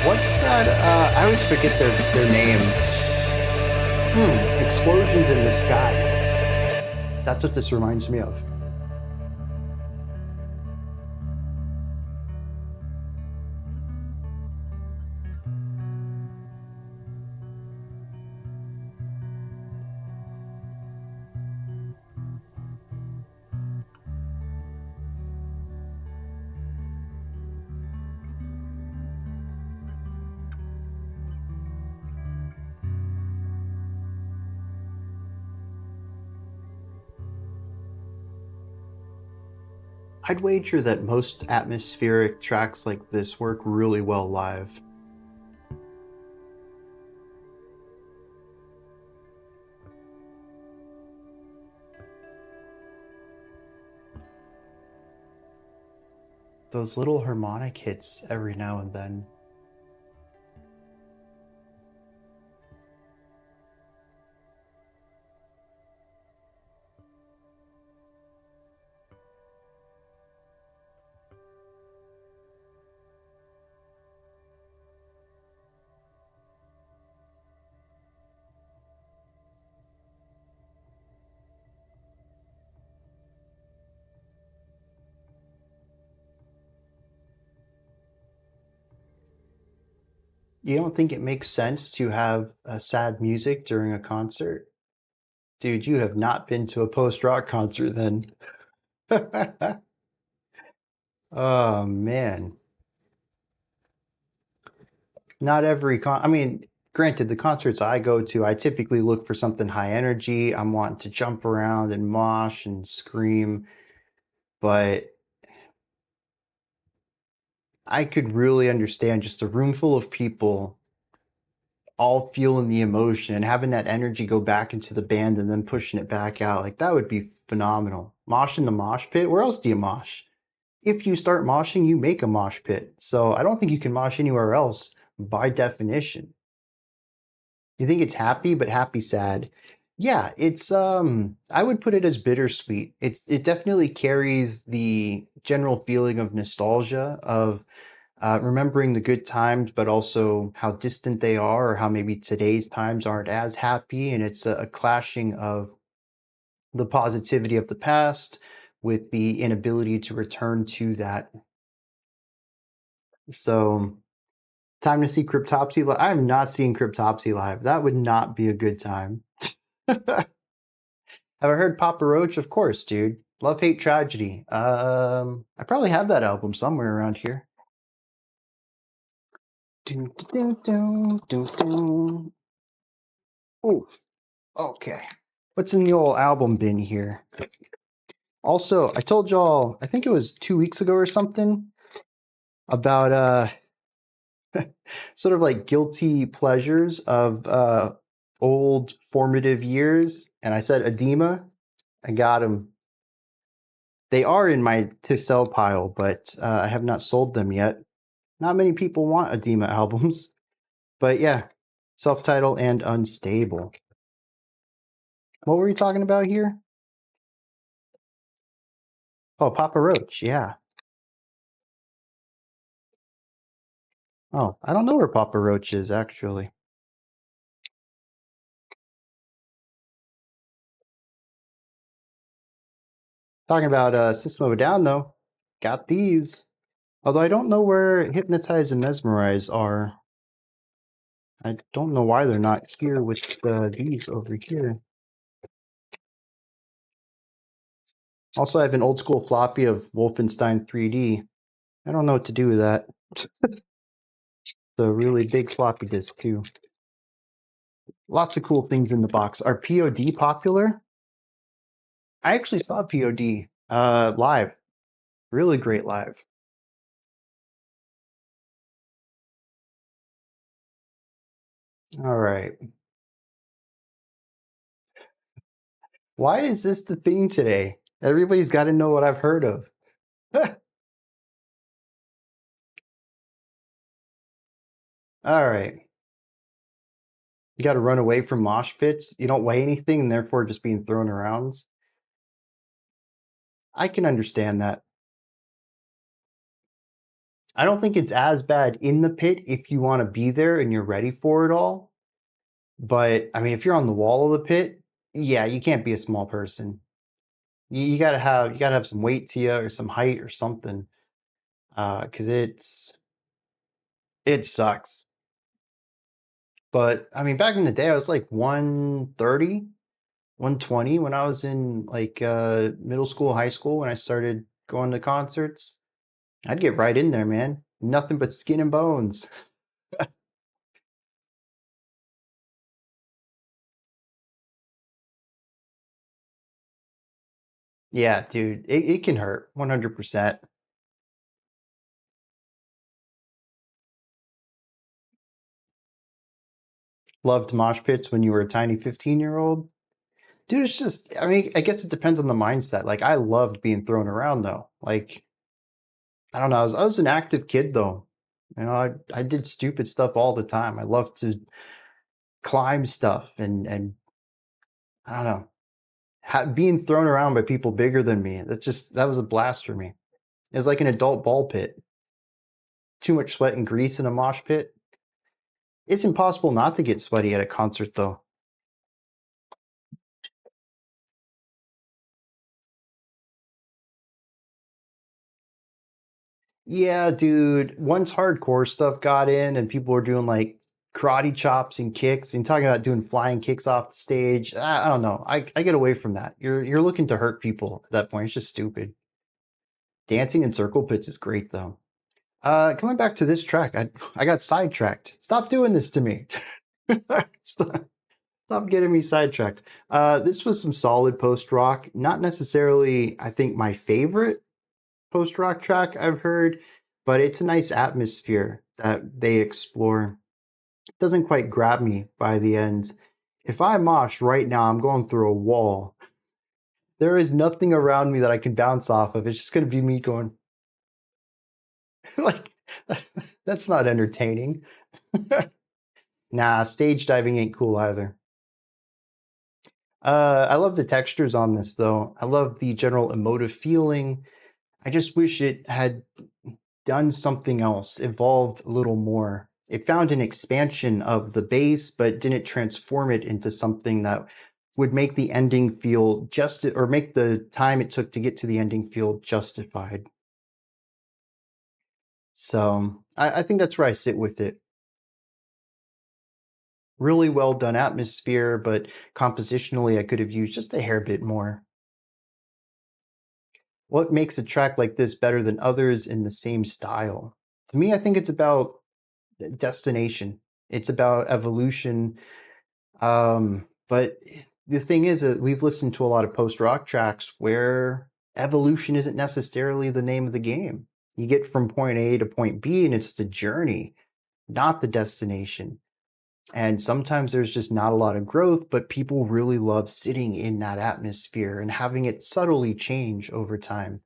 A: What's that? I always forget their name. Explosions in the sky. That's what this reminds me of. I'd wager that most atmospheric tracks like this work really well live. Those little harmonic hits every now and then. You don't think it makes sense to have sad music during a concert? Dude, you have not been to a post-rock concert then. Oh, man. Not every I mean, granted, the concerts I go to, I typically look for something high energy. I'm wanting to jump around and mosh and scream, but I could really understand just a room full of people all feeling the emotion and having that energy go back into the band and then pushing it back out. Like, that would be phenomenal. Mosh in the mosh pit? Where else do you mosh? If you start moshing, you make a mosh pit. So I don't think you can mosh anywhere else by definition. You think it's happy, but happy sad. Yeah, it's I would put it as bittersweet. It definitely carries the general feeling of nostalgia of remembering the good times, but also how distant they are, or how maybe today's times aren't as happy, and it's a clashing of the positivity of the past with the inability to return to that. So, time to see Cryptopsy live. I am not seeing Cryptopsy live. That would not be a good time. Have I heard Papa Roach? Of course, dude. Love, Hate, Tragedy. I probably have that album somewhere around here. Dun, dun, dun, dun, dun. Oh, okay. What's in the old album bin here? Also, I told y'all, I think it was 2 weeks ago or something, about sort of like guilty pleasures of old formative years, and I said edema. I got them. They are in my to sell pile, but I have not sold them yet. Not many people want edema albums, but yeah, self-titled and unstable. What were we talking about here? Oh, Papa Roach, yeah. Oh, I don't know where Papa Roach is actually. Talking about System of a Down though. Got these. Although I don't know where Hypnotize and Mesmerize are. I don't know why they're not here with these over here. Also, I have an old school floppy of Wolfenstein 3D. I don't know what to do with that. The really big floppy disk too. Lots of cool things in the box. Are POD popular? I actually saw POD live. Really great live. All right. Why is this the thing today? Everybody's got to know what I've heard of. All right. You got to run away from mosh pits. You don't weigh anything and therefore just being thrown around. I can understand that. I don't think it's as bad in the pit if you want to be there and you're ready for it all. But I mean, if you're on the wall of the pit, yeah, you can't be a small person. You gotta have some weight to you or some height or something. Because it sucks. But I mean, back in the day, I was like 130, 120 when I was in like middle school, high school, when I started going to concerts. I'd get right in there, man. Nothing but skin and bones. Yeah, dude, it can hurt 100%. Loved mosh pits when you were a tiny 15-year-old. Dude, it's just, I mean, I guess it depends on the mindset. Like, I loved being thrown around though. Like, I don't know, I was an active kid though. You know, I did stupid stuff all the time. I loved to climb stuff and I don't know, being thrown around by people bigger than me. That was a blast for me. It was like an adult ball pit. Too much sweat and grease in a mosh pit. It's impossible not to get sweaty at a concert though. Yeah, dude. Once hardcore stuff got in and people were doing like karate chops and kicks and talking about doing flying kicks off the stage, I don't know. I get away from that. You're looking to hurt people at that point. It's just stupid. Dancing in circle pits is great though. Coming back to this track, I got sidetracked. Stop doing this to me. Stop, stop getting me sidetracked. This was some solid post rock. Not necessarily, I think, my favorite post rock track I've heard, but it's a nice atmosphere that they explore. It doesn't quite grab me by the end. If I mosh right now, I'm going through a wall. There is nothing around me that I can bounce off of. It's just going to be me going, like, that's not entertaining. Nah, stage diving ain't cool either. I love the textures on this, though. I love the general emotive feeling. I just wish it had done something else, evolved a little more. It found an expansion of the base, but didn't transform it into something that would make the ending feel just, or make the time it took to get to the ending feel justified. So I think that's where I sit with it. Really well done atmosphere, but compositionally, I could have used just a hair bit more. What makes a track like this better than others in the same style? To me, I think it's about destination. It's about evolution. But the thing is that we've listened to a lot of post-rock tracks where evolution isn't necessarily the name of the game. You get from point A to point B, and it's the journey, not the destination. And sometimes there's just not a lot of growth, but people really love sitting in that atmosphere and having it subtly change over time.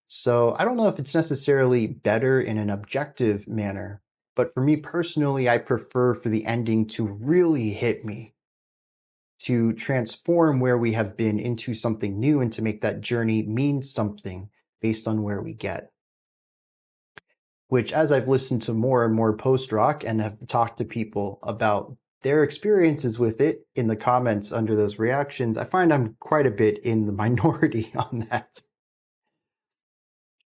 A: So I don't know if it's necessarily better in an objective manner, but for me personally, I prefer for the ending to really hit me, to transform where we have been into something new and to make that journey mean something based on where we get. Which, as I've listened to more and more post-rock and have talked to people about their experiences with it in the comments under those reactions, I find I'm quite a bit in the minority on that.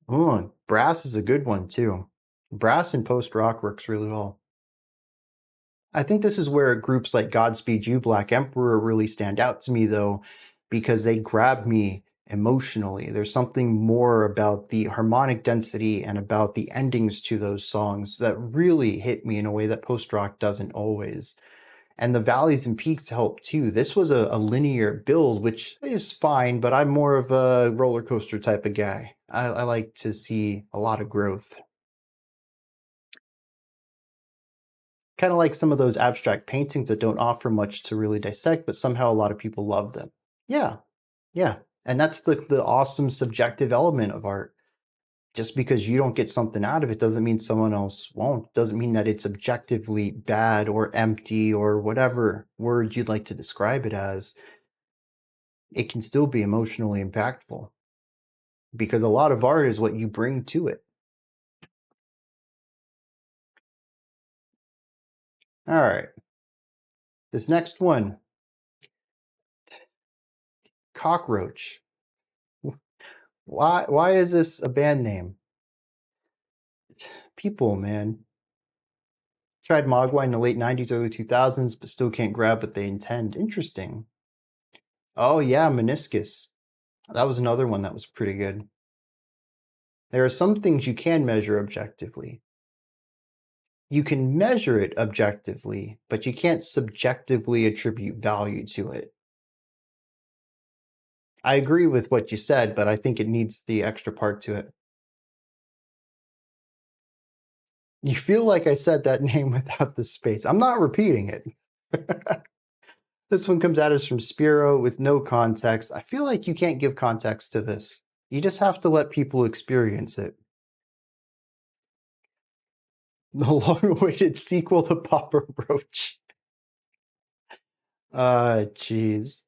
A: Oh, brass is a good one too. Brass in post-rock works really well. I think this is where groups like Godspeed You, Black Emperor really stand out to me, though, because they grab me emotionally. There's something more about the harmonic density and about the endings to those songs that really hit me in a way that post-rock doesn't always. And the valleys and peaks help too. This was a linear build, which is fine, but I'm more of a roller coaster type of guy. I like to see a lot of growth. Kind of like some of those abstract paintings that don't offer much to really dissect, but somehow a lot of people love them. Yeah, yeah. And that's the awesome subjective element of art. Just because you don't get something out of it doesn't mean someone else won't. Doesn't mean that it's objectively bad or empty or whatever word you'd like to describe it as. It can still be emotionally impactful because a lot of art is what you bring to it. All right. This next one, Cockroach. Why is this a band name? People, man. Tried Mogwai in the late 90s, early 2000s, but still can't grab what they intend. Interesting. Oh yeah, Meniscus. That was another one that was pretty good. There are some things you can measure objectively. You can measure it objectively, but you can't subjectively attribute value to it. I agree with what you said, but I think it needs the extra part to it. You feel like I said that name without the space. I'm not repeating it. This one comes at us from Spiro with no context. I feel like you can't give context to this. You just have to let people experience it. The long-awaited sequel to Papa Roach. Jeez.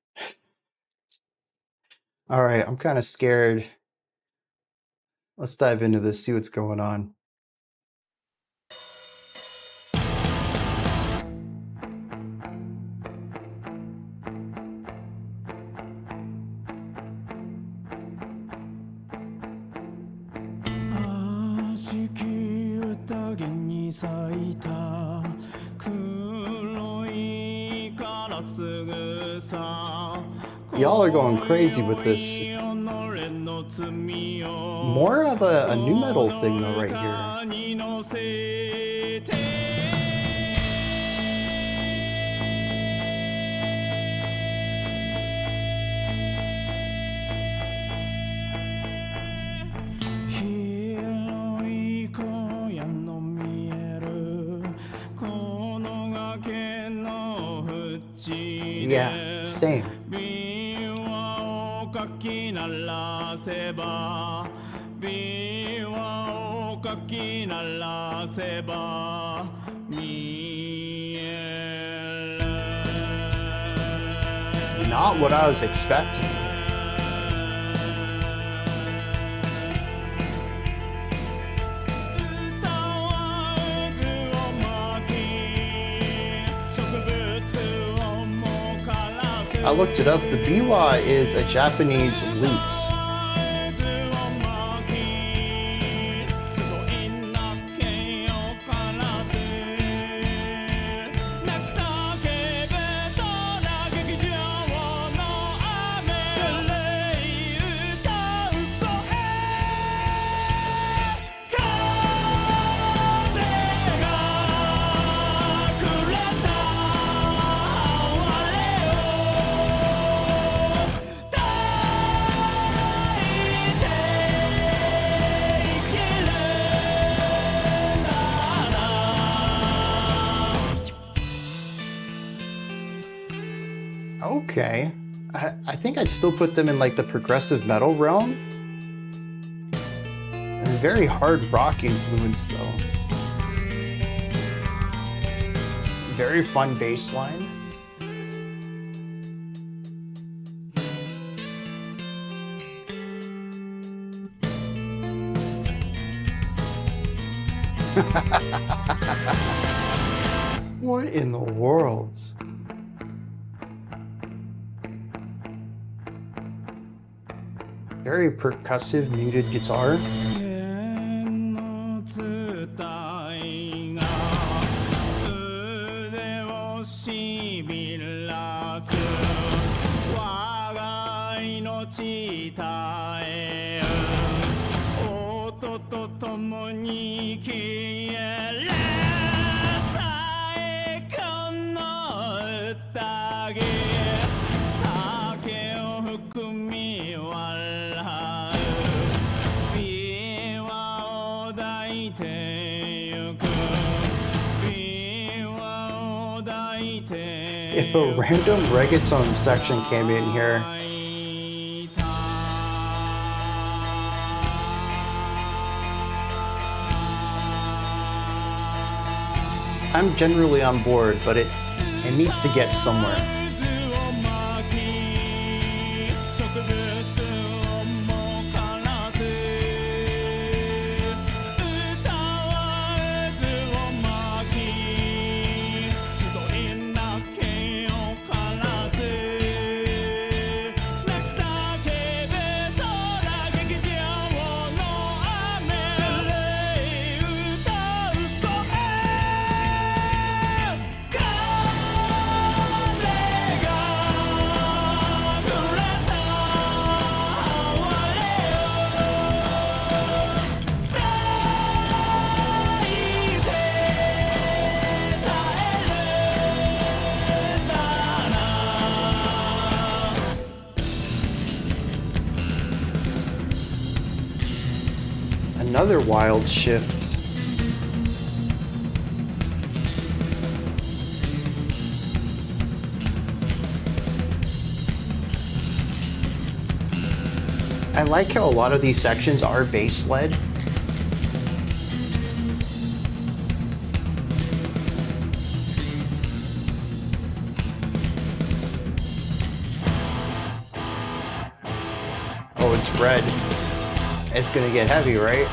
A: All right, I'm kind of scared. Let's dive into this, see what's going on. Y'all are going crazy with this. More of a nu metal thing though right here. Yeah, same.
C: かき鳴らせば琵琶をかき鳴らせば見える
A: Not what I was expecting. I looked it up. The biwa is a Japanese lute. Okay. I think I'd still put them in like the progressive metal realm. And very hard rock influence though. Very fun bass line. What in the world? Very percussive, muted guitar. If a random reggaeton section came in here, I'm generally on board, but it needs to get somewhere. Another wild shift. I like how a lot of these sections are bass-led. Oh, it's red. It's gonna get heavy, right?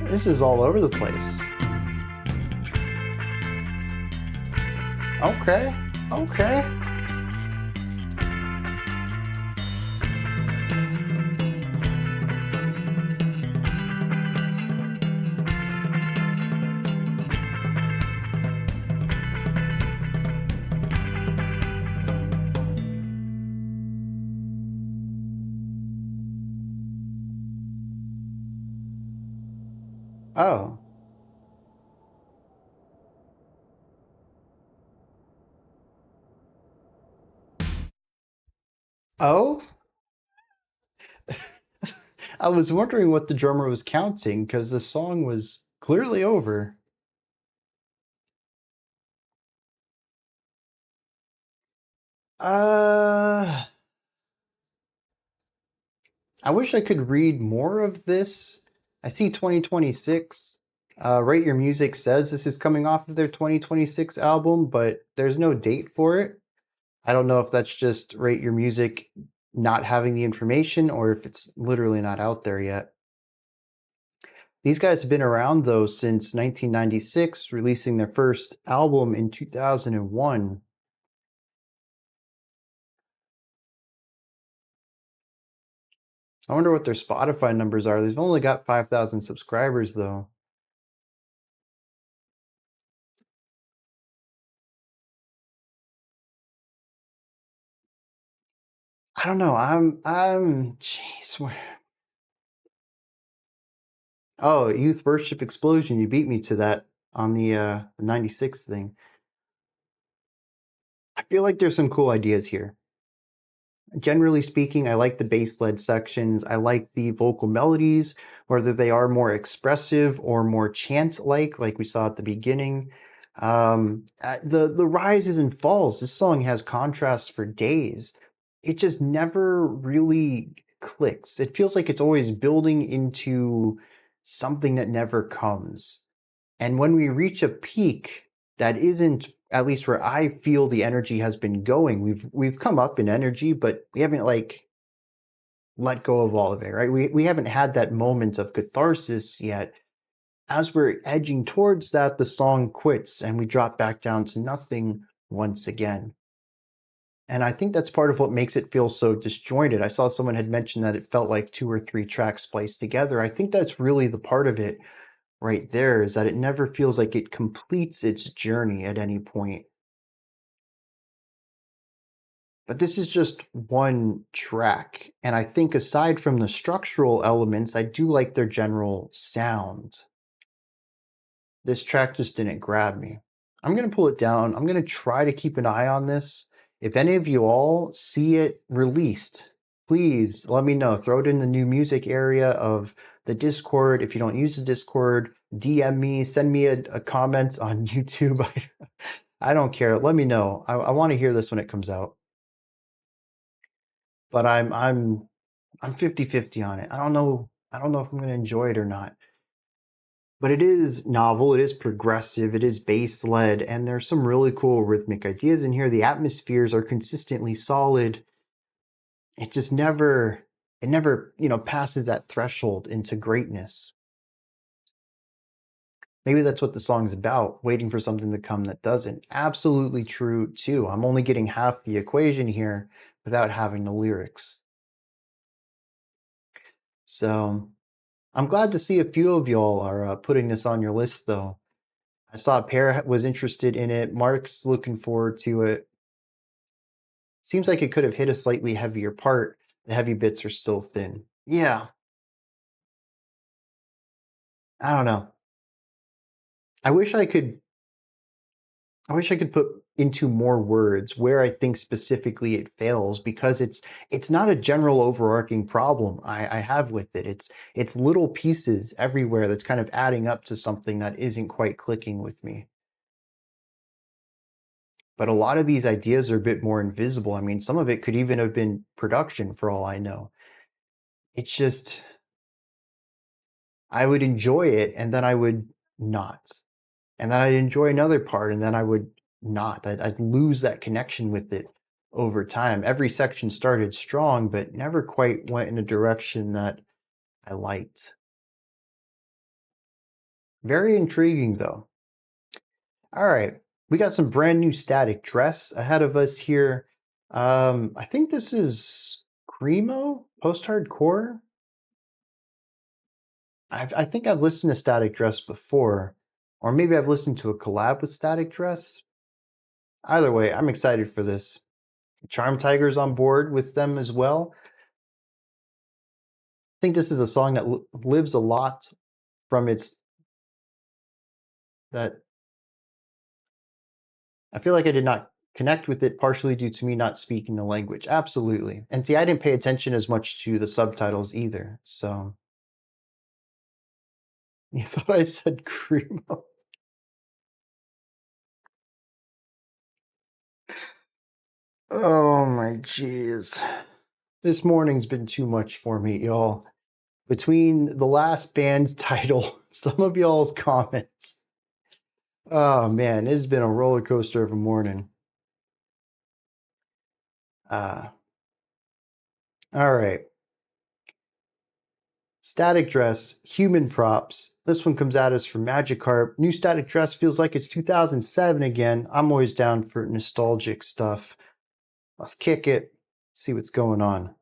A: This is all over the place. Okay, okay. Oh. Oh? I was wondering what the drummer was counting because the song was clearly over. Uh, I wish I could read more of this. I see 2026. Rate Your Music says this is coming off of their 2026 album, but there's no date for it. I don't know if that's just Rate Your Music not having the information or if it's literally not out there yet. These guys have been around though since 1996, releasing their first album in 2001. I wonder what their Spotify numbers are. They've only got 5,000 subscribers though. I don't know. Jeez. Oh, Youth Worship Explosion. You beat me to that on the 96 thing. I feel like there's some cool ideas here. Generally speaking, I like the bass-led sections. I like the vocal melodies, whether they are more expressive or more chant-like we saw at the beginning. The rises and falls. This song has contrast for days. It just never really clicks. It feels like it's always building into something that never comes. And when we reach a peak that isn't, at least where I feel the energy has been going, we've come up in energy, but we haven't like let go of all of it, right? We haven't had that moment of catharsis yet. As we're edging towards that, the song quits and we drop back down to nothing once again. And I think that's part of what makes it feel so disjointed. I saw someone had mentioned that it felt like 2 or 3 tracks spliced together. I think that's really the part of it right there, is that it never feels like it completes its journey at any point. But this is just one track, and I think aside from the structural elements, I do like their general sound. This track just didn't grab me. I'm going to pull it down. I'm going to try to keep an eye on this. If any of you all see it released, please let me know. Throw it in the new music area of the Discord. If you don't use the Discord, DM me, send me a comment on YouTube. I don't care. Let me know. I want to hear this when it comes out. But I'm 50-50 on it. I don't know if I'm going to enjoy it or not. But it is novel, it is progressive, it is bass led, and there's some really cool rhythmic ideas in here. The atmospheres are consistently solid. It just never, passes that threshold into greatness. Maybe that's what the song's about, waiting for something to come that doesn't. Absolutely true, too. I'm only getting half the equation here without having the lyrics. So I'm glad to see a few of y'all are putting this on your list, though. I saw Pear was interested in it. Mark's looking forward to it. Seems like it could have hit a slightly heavier part. The heavy bits are still thin. Yeah, I don't know. I wish I could put into more words where I think specifically it fails, because it's not a general overarching problem I have with it. It's little pieces everywhere that's kind of adding up to something that isn't quite clicking with me. But a lot of these ideas are a bit more invisible. I mean, some of it could even have been production for all I know. It's just, I would enjoy it and then I would not. And then I'd enjoy another part and then I would not. I'd lose that connection with it over time. Every section started strong, but never quite went in a direction that I liked. Very intriguing, though. All right, we got some brand new Static Dress ahead of us here. I think this is Screamo, post-hardcore. I think I've listened to Static Dress before, or maybe I've listened to a collab with Static Dress. Either way, I'm excited for this. Charm Tiger's on board with them as well. I think this is a song that lives a lot from its That I feel like I did not connect with it, partially due to me not speaking the language. Absolutely. And see, I didn't pay attention as much to the subtitles either. So you thought I said Cremo? Oh my jeez. This morning's been too much for me, y'all. Between the last band's title, some of y'all's comments. Oh man, it has been a roller coaster of a morning. All right. Static dress, human props. This one comes at us from Magikarp. New static dress feels like it's 2007 again. I'm always down for nostalgic stuff. Let's kick it, see what's going on.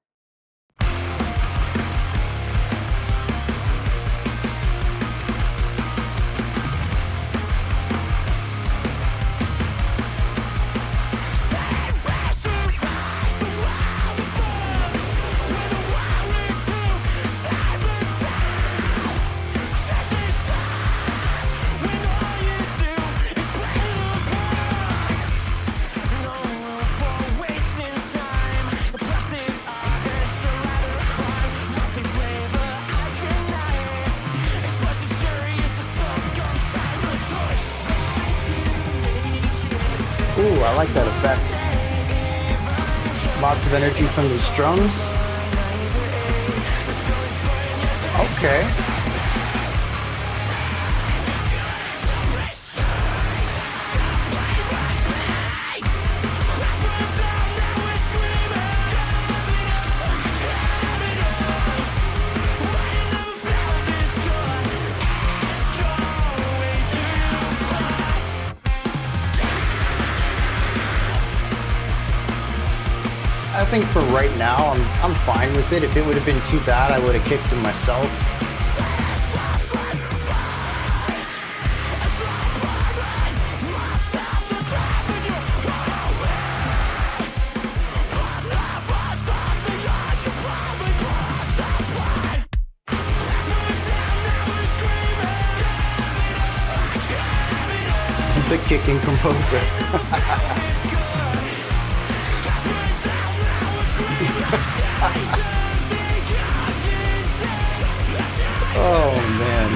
A: Ooh, I like that effect. Lots of energy from these drums. Okay. I think for right now, I'm fine with it. If it would have been too bad, I would have kicked him myself. The kicking composer. Oh man.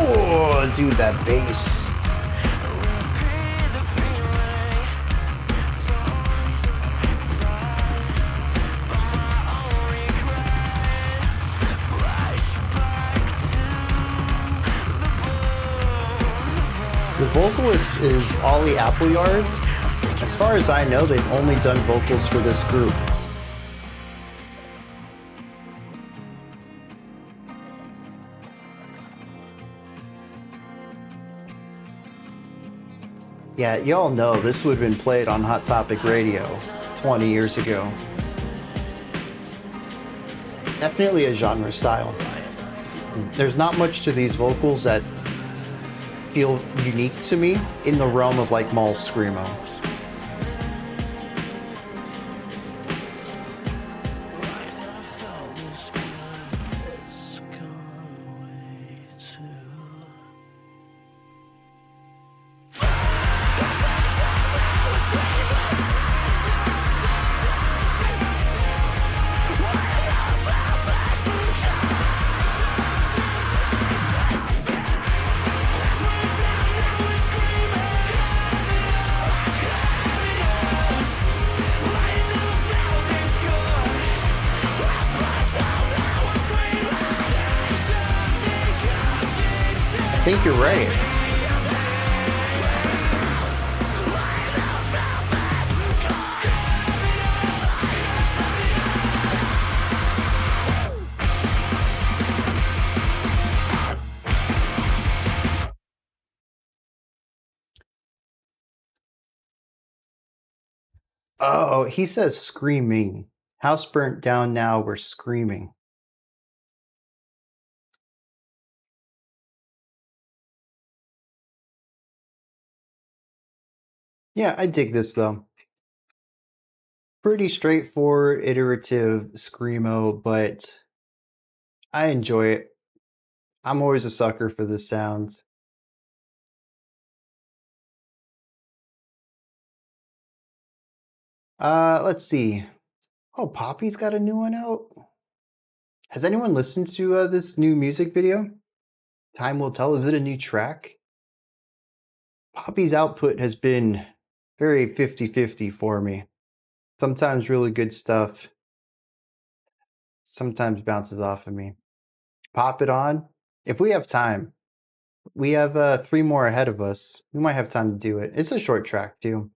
A: Oh, dude, that bass. The vocalist is Ollie Appleyard. As far as I know, they've only done vocals for this group. Yeah, y'all know this would have been played on Hot Topic Radio 20 years ago. Definitely a genre style. There's not much to these vocals that feel unique to me in the realm of like Maul's Screamo. I think you're right. Oh, he says screaming. House burnt down now, we're screaming. Yeah, I dig this though. Pretty straightforward, iterative screamo, but I enjoy it. I'm always a sucker for the sounds. Let's see. Oh, Poppy's got a new one out. Has anyone listened to this new music video? Time will tell. Is it a new track? Poppy's output has been very 50-50 for me. Sometimes really good stuff, sometimes bounces off of me. Pop it on. If we have time, we have 3 more ahead of us. We might have time to do it. It's a short track too.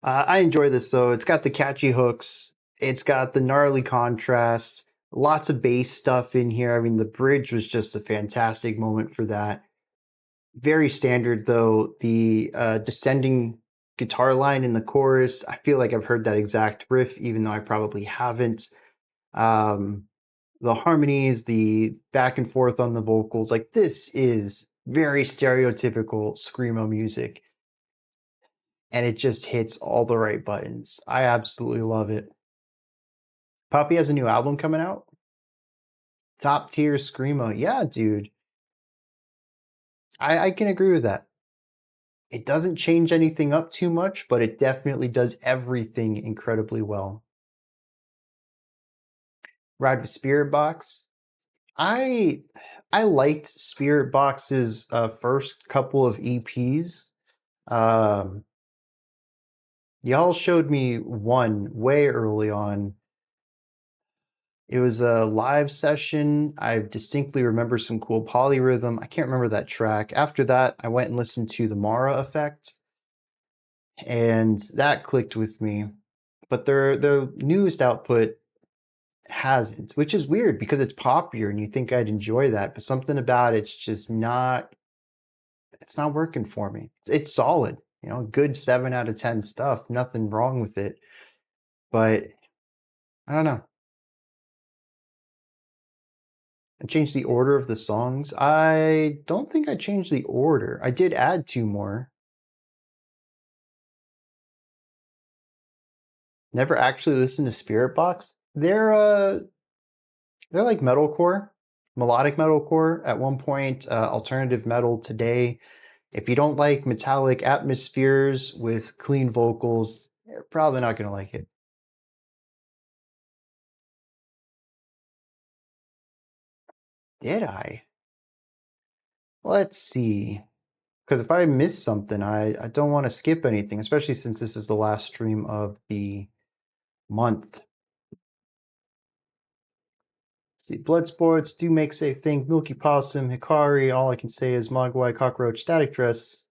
A: I enjoy this though. It's got the catchy hooks. It's got the gnarly contrast. Lots of bass stuff in here. I mean, the bridge was just a fantastic moment for that. Very standard though. The descending guitar line in the chorus. I feel like I've heard that exact riff, even though I probably haven't. The harmonies, the back and forth on the vocals, like this is very stereotypical screamo music. And it just hits all the right buttons. I absolutely love it. Poppy has a new album coming out. Top tier screamo. Yeah, dude. I can agree with that. It doesn't change anything up too much, but it definitely does everything incredibly well. Ride with Spirit Box. I liked Spirit Box's first couple of EPs. Y'all showed me one way early on. It was a live session. I distinctly remember some cool polyrhythm. I can't remember that track. After that, I went and listened to the Mara Effect, and that clicked with me. But their newest output hasn't, which is weird because it's poppier and you think I'd enjoy that, but something about it's just not working for me. It's solid, good 7 out of 10 stuff, nothing wrong with it. But I don't know. I changed the order of the songs. I don't think I changed the order. I did add 2 more. Never actually listened to Spirit Box. They're like metalcore, melodic metalcore at one point, alternative metal today. If you don't like metallic atmospheres with clean vocals, you're probably not going to like it. Did I? Let's see. Because if I miss something, I don't want to skip anything, especially since this is the last stream of the month. Let's see, bloodsports, do make say think, milky possum, Hikari. All I can say is Mogwai, cockroach, static dress.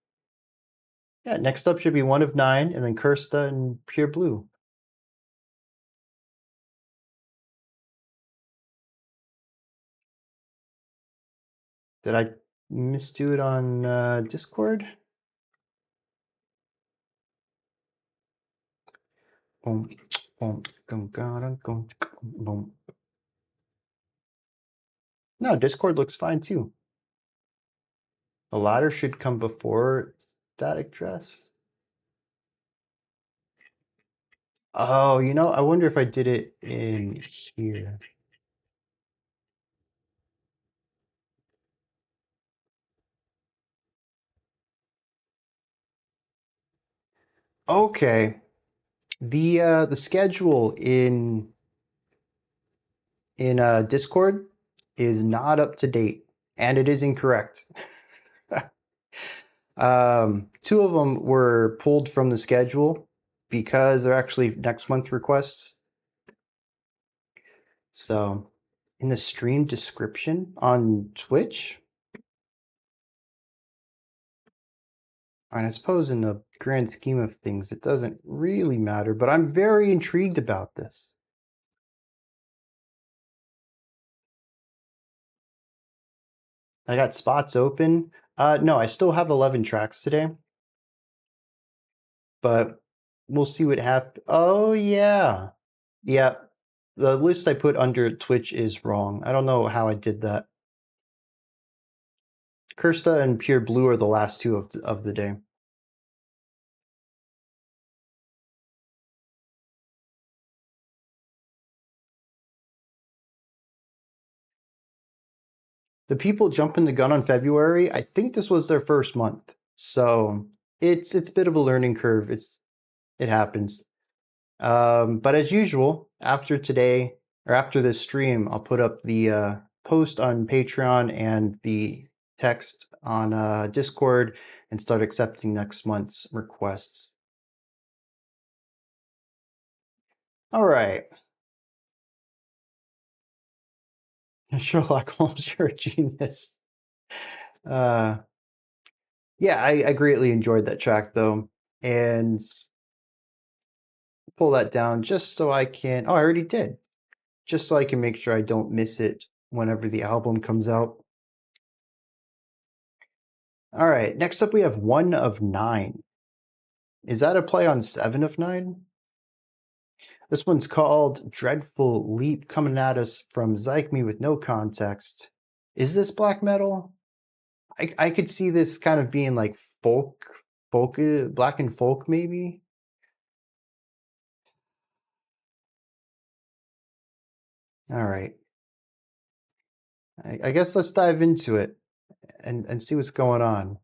A: Yeah, next up should be 1 of 9, and then Krzta and pure blue. Did I misdo it on Discord? Boom, boom, boom. No, Discord looks fine too. The ladder should come before static dress. Oh, I wonder if I did it in here. Okay. The schedule in Discord is not up to date, and it is incorrect. 2 of them were pulled from the schedule because they're actually next month requests. So in the stream description on Twitch, and I suppose in the grand scheme of things, it doesn't really matter, but I'm very intrigued about this. I got spots open. No, I still have 11 tracks today, but we'll see what happens. Oh, yeah. Yeah. The list I put under Twitch is wrong. I don't know how I did that. Krzta and Pure Blue are the last 2 of the day. the people jumping the gun on February, I think this was their first month. So it's a bit of a learning curve. It happens. But as usual, after today or after this stream, I'll put up the post on Patreon and the text on Discord and start accepting next month's requests. All right. Sherlock Holmes, you're a genius. Yeah, I greatly enjoyed that track though. And pull that down just so I can, oh, I already did. Just so I can make sure I don't miss it whenever the album comes out. All right, next up we have 1 of 9. Is that a play on 7 of 9? This one's called Dreadful Leap, coming at us from Zyke Me with no context. Is this black metal? I could see this kind of being like folk, black and folk maybe. All right. I guess let's dive into it and see what's going on.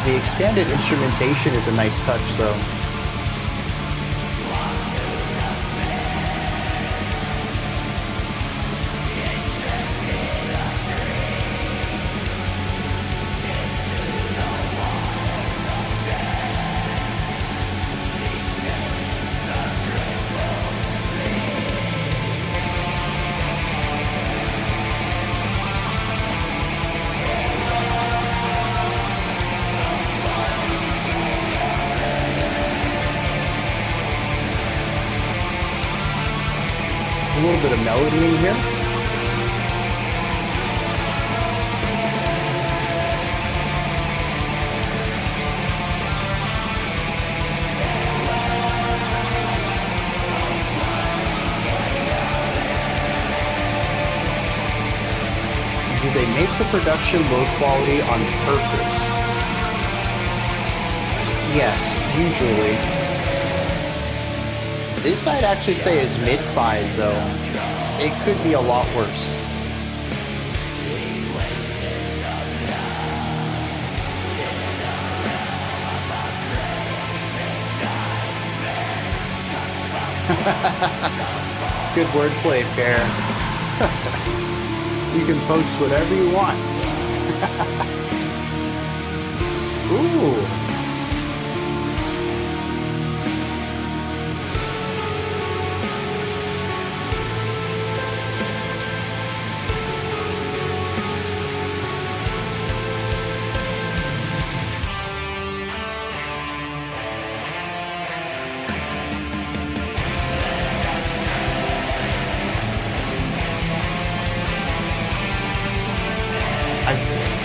A: The expanded instrumentation is a nice touch, though. A little bit of melody in here. Do they make the production low quality on purpose? Yes, usually. This I'd actually say is mid-5 though. It could be a lot worse. Good wordplay, Fair. You can post whatever you want. Ooh.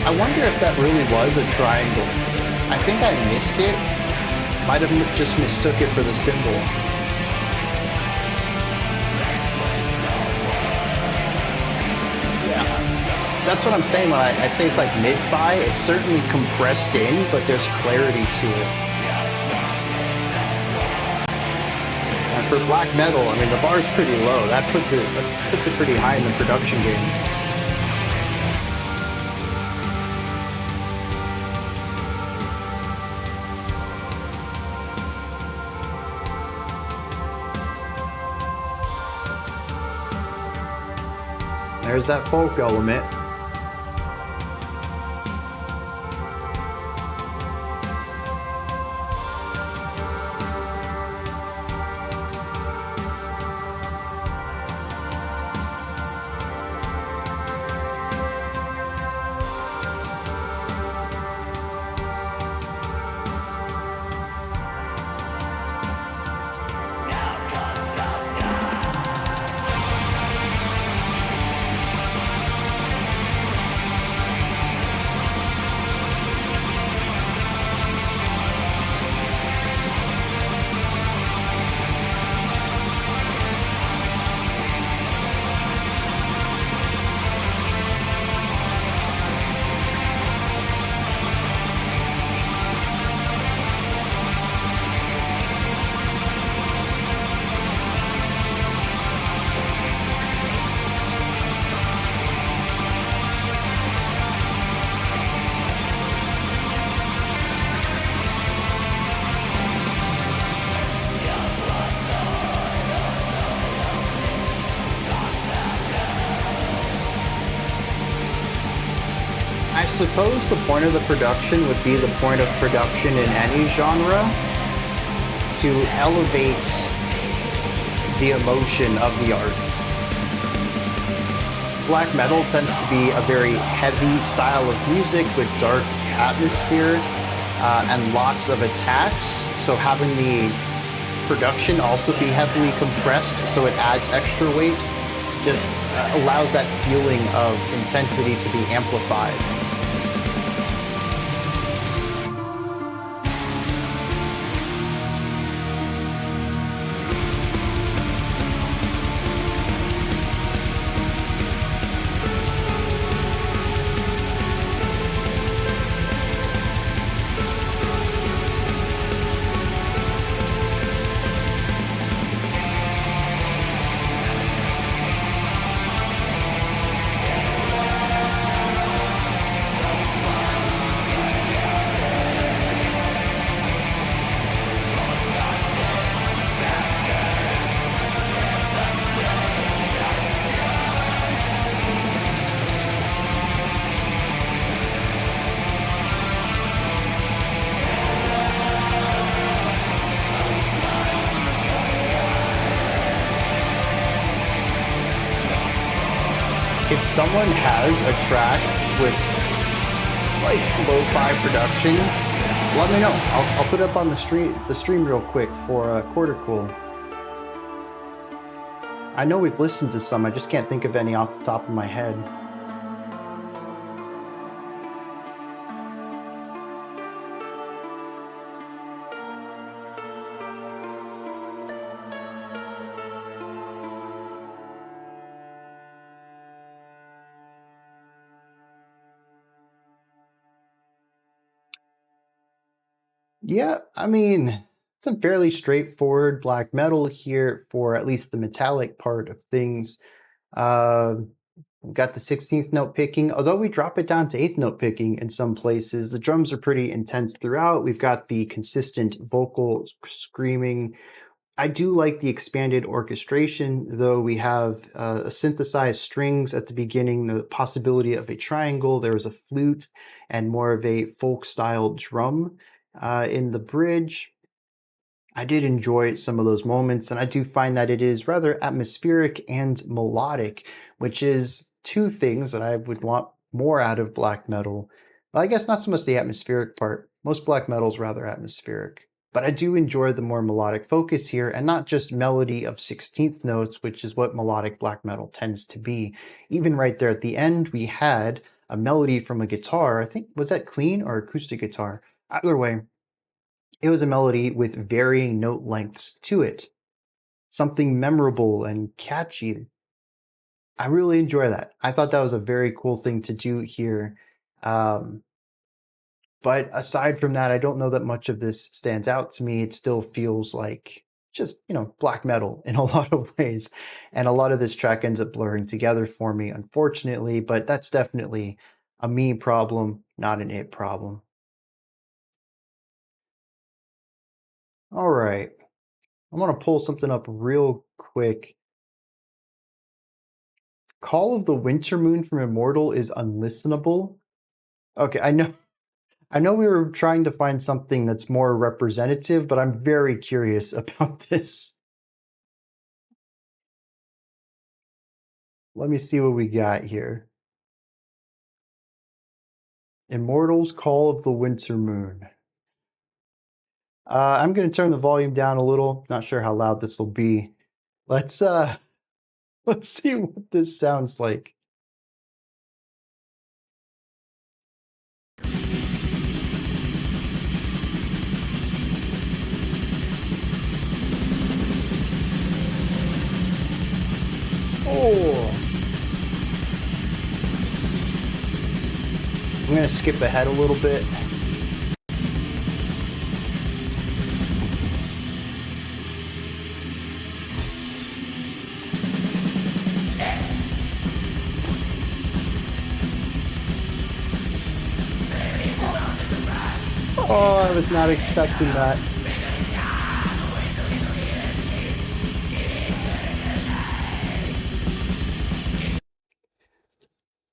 A: I wonder if that really was a triangle. I think I missed it. Might have just mistook it for the symbol. Yeah. That's what I'm saying when I say it's like mid-fi. It's certainly compressed in, but there's clarity to it. And for black metal, I mean, the bar's pretty low. That puts it pretty high in the production game. There's that folk element. suppose the point of the production would be the point of production in any genre, to elevate the emotion of the arts. Black metal tends to be a very heavy style of music with dark atmosphere and lots of attacks, so having the production also be heavily compressed so it adds extra weight just allows that feeling of intensity to be amplified. If someone has a track with like lo-fi production, let me know. I'll put it up on the stream real quick for Quarter Cool. I know we've listened to some, I just can't think of any off the top of my head. Yeah, I mean, it's a fairly straightforward black metal here for at least the metallic part of things. We've got the 16th note picking, although we drop it down to 8th note picking in some places. The drums are pretty intense throughout. We've got the consistent vocal screaming. I do like the expanded orchestration, though we have synthesized strings at the beginning, the possibility of a triangle. There was a flute and more of a folk-style drum in the bridge. I did enjoy some of those moments, and I do find that it is rather atmospheric and melodic, which is two things that I would want more out of black metal. Well, I guess not so much the atmospheric part. Most black metal is rather atmospheric. But I do enjoy the more melodic focus here, and not just melody of 16th notes, which is what melodic black metal tends to be. Even right there at the end, we had a melody from a guitar. I think, was that clean or acoustic guitar? Either way, it was a melody with varying note lengths to it. Something memorable and catchy. I really enjoy that. I thought that was a very cool thing to do here. But aside from that, I don't know that much of this stands out to me. It still feels like just, black metal in a lot of ways. And a lot of this track ends up blurring together for me, unfortunately, but that's definitely a me problem, not an it problem. All right. I'm going to pull something up real quick. Call of the Winter Moon from Immortal is unlistenable. Okay, I know we were trying to find something that's more representative, but I'm very curious about this. Let me see what we got here. Immortals Call of the Winter Moon. I'm going to turn the volume down a little. Not sure how loud this will be. Let's see what this sounds like. Oh. I'm going to skip ahead a little bit. Oh, I was not expecting that.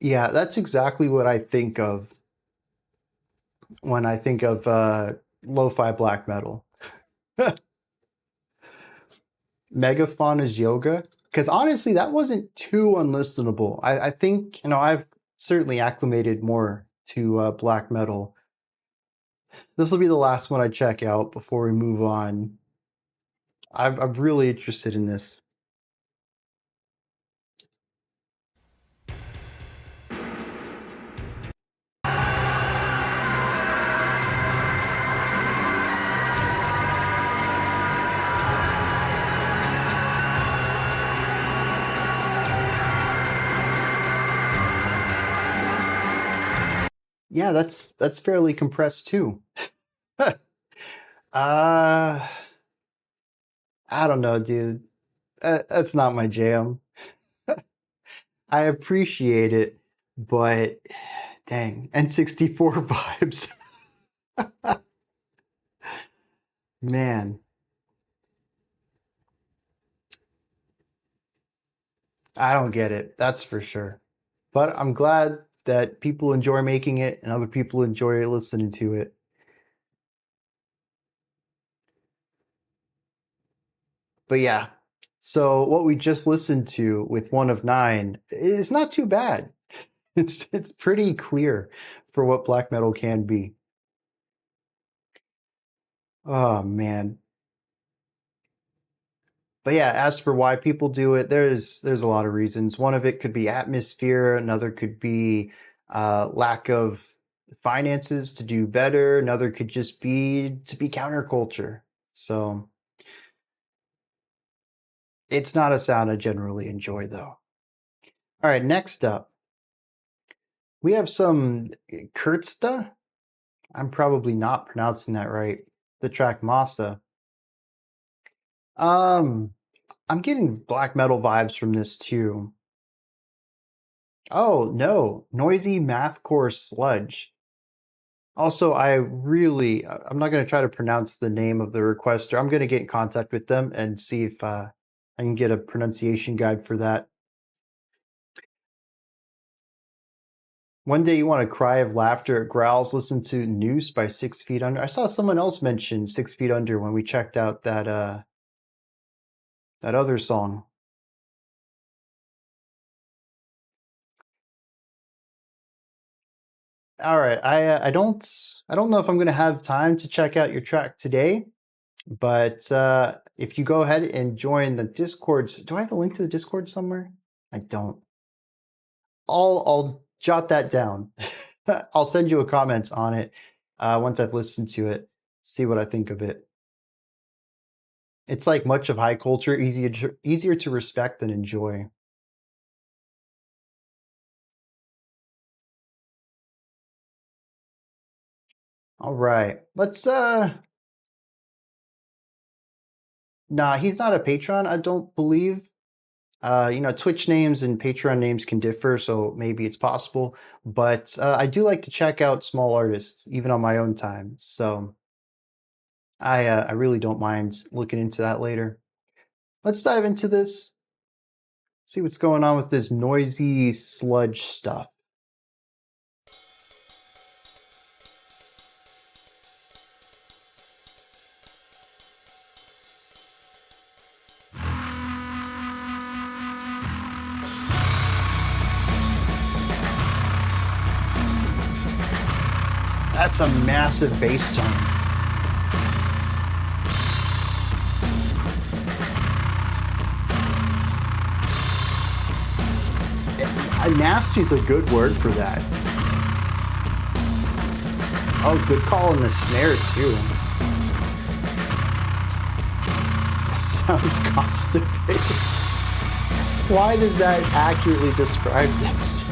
A: Yeah, that's exactly what I think of when I think of lo-fi black metal. Megafauna's Yoga, because honestly, that wasn't too unlistenable. I think, you know, I've certainly acclimated more to black metal. This will be the last one I check out before we move on. I'm really interested in this. Yeah, that's fairly compressed too. I don't know, dude. That's not my jam. I appreciate it, but dang, N64 vibes. Man, I don't get it. That's for sure. But I'm glad that people enjoy making it and other people enjoy listening to it. But yeah, so what we just listened to with One of Nine is not too bad. It's pretty clear for what black metal can be. Oh man. But yeah, as for why people do it, there's a lot of reasons. One of it could be atmosphere, another could be lack of finances to do better, another could just be to be counterculture. So it's not a sound I generally enjoy though. All right, next up, we have some Krzta. I'm probably not pronouncing that right. The track Masa. Um, I'm getting black metal vibes from this too. Oh no, noisy mathcore sludge. Also, I'm not going to try to pronounce the name of the requester. I'm going to get in contact with them and see if I can get a pronunciation guide for that. One day you want to cry of laughter at growls, listen to Noose by 6 Feet Under. I saw someone else mention 6 Feet Under when we checked out that other song. All right, I don't know if I'm going to have time to check out your track today, but if you go ahead and join the Discord, do I have a link to the Discord somewhere? I don't. I'll jot that down. I'll send you a comment on it once I've listened to it, see what I think of it. It's like much of high culture, easier to respect than enjoy. All right, let's nah, he's not a patron, I don't believe. You know, Twitch names and Patreon names can differ, so maybe it's possible. But I do like to check out small artists, even on my own time. So I really don't mind looking into that later. Let's dive into this. See what's going on with this noisy sludge stuff. That's a massive bass tone. Nasty's a good word for that. Oh, good call on the snare too. That sounds constipated. Why does that accurately describe this?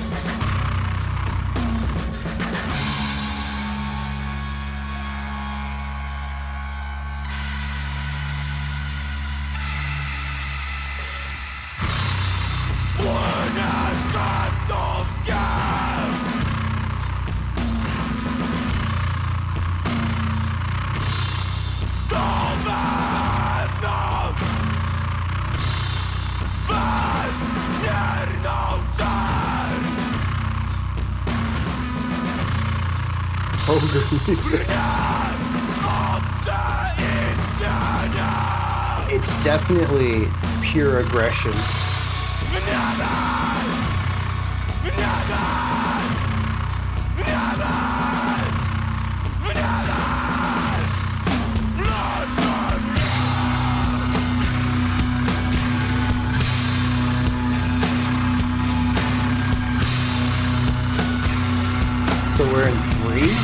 A: ogre music. It's definitely pure aggression. So we're in 3?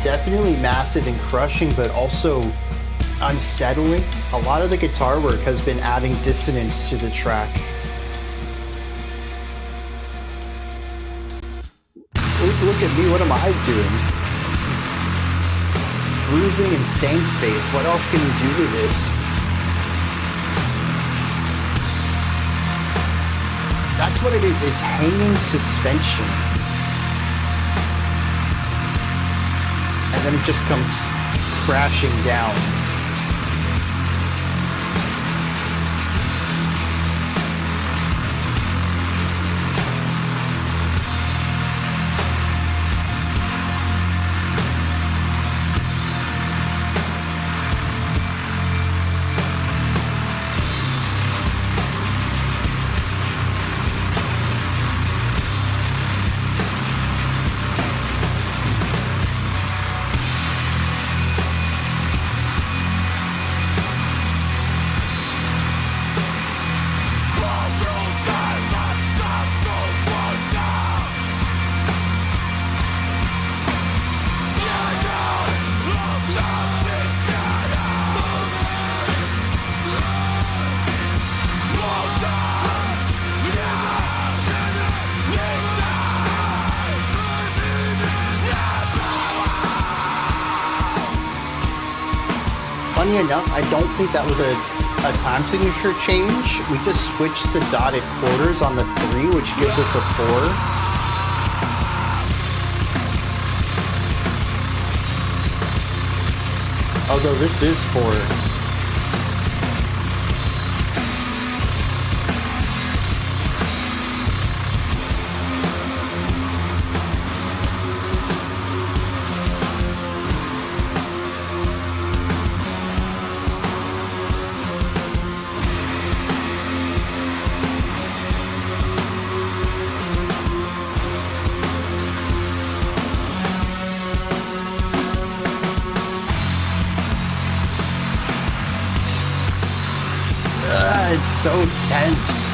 A: Definitely massive and crushing, but also unsettling. A lot of the guitar work has been adding dissonance to the track. Look at me, what am I doing? Grooving and stank face, what else can you do to this? That's what it is, it's hanging suspension. And then it just comes crashing down. Funny enough, I don't think that was a time signature change. We just switched to dotted quarters on the 3, which gives us a 4. Although this is 4. It's so tense.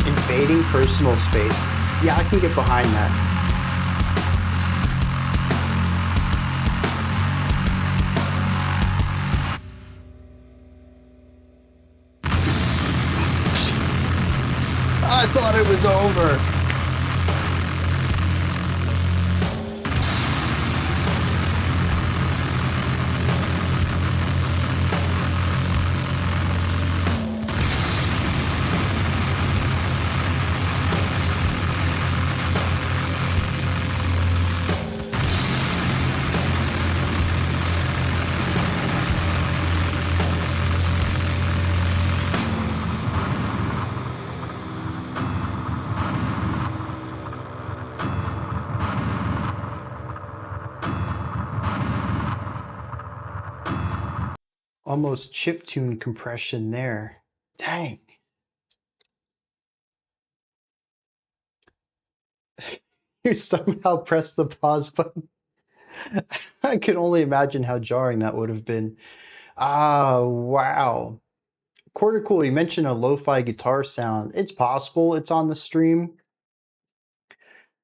A: Invading personal space. Yeah, I can get behind that. I thought it was over. Almost chiptune compression there. Dang. You somehow pressed the pause button. I can only imagine how jarring that would have been. Ah, wow. Quarter cool. You mentioned a lo-fi guitar sound. It's possible it's on the stream.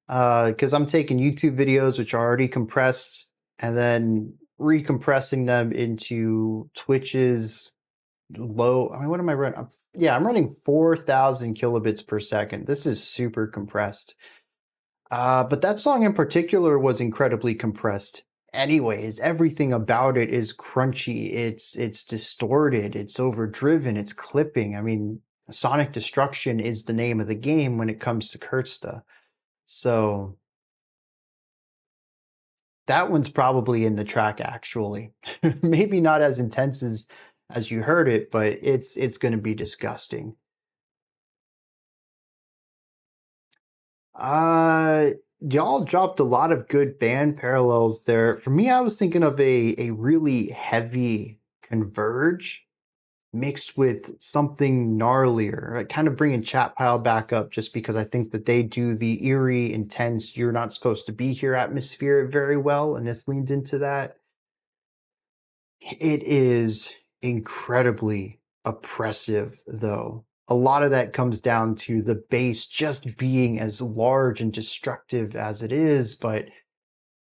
A: Because I'm taking YouTube videos which are already compressed and then recompressing them into Twitch's low. I mean, what am I running? Yeah, I'm running 4,000 kilobits per second. This is super compressed. But that song in particular was incredibly compressed. Anyways, everything about it is crunchy. It's distorted. It's overdriven. It's clipping. I mean, Sonic Destruction is the name of the game when it comes to Krzta. So that one's probably in the track actually. Maybe not as intense as you heard it, but it's going to be disgusting. Y'all dropped a lot of good band parallels there. For me, I was thinking of a really heavy Converge mixed with something gnarlier, like kind of bringing Chat Pile back up just because I think that they do the eerie, intense, you're not supposed to be here atmosphere very well, and this leans into that. It is incredibly oppressive, though. A lot of that comes down to the bass just being as large and destructive as it is, but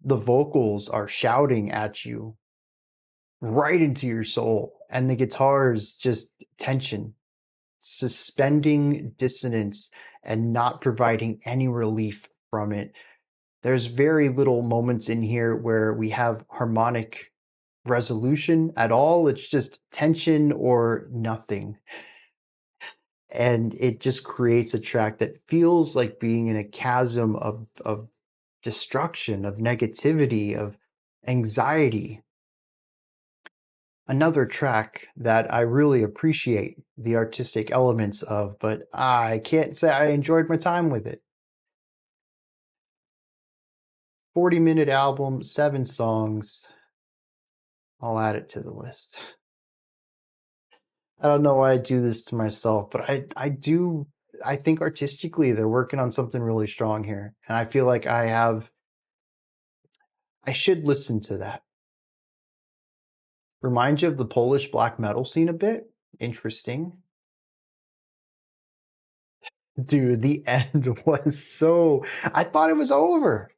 A: the vocals are shouting at you right into your soul, and the guitars just tension, suspending dissonance, and not providing any relief from it. There's very little moments in here where we have harmonic resolution at all. It's just tension or nothing. And it just creates a track that feels like being in a chasm of destruction, of negativity, of anxiety. Another track that I really appreciate the artistic elements of, but I can't say I enjoyed my time with it. 40-minute album, 7 songs. I'll add it to the list. I don't know why I do this to myself, but I think artistically they're working on something really strong here. And I feel like I should listen to that. Reminds you of the Polish black metal scene a bit? Interesting. Dude, the end was so, I thought it was over.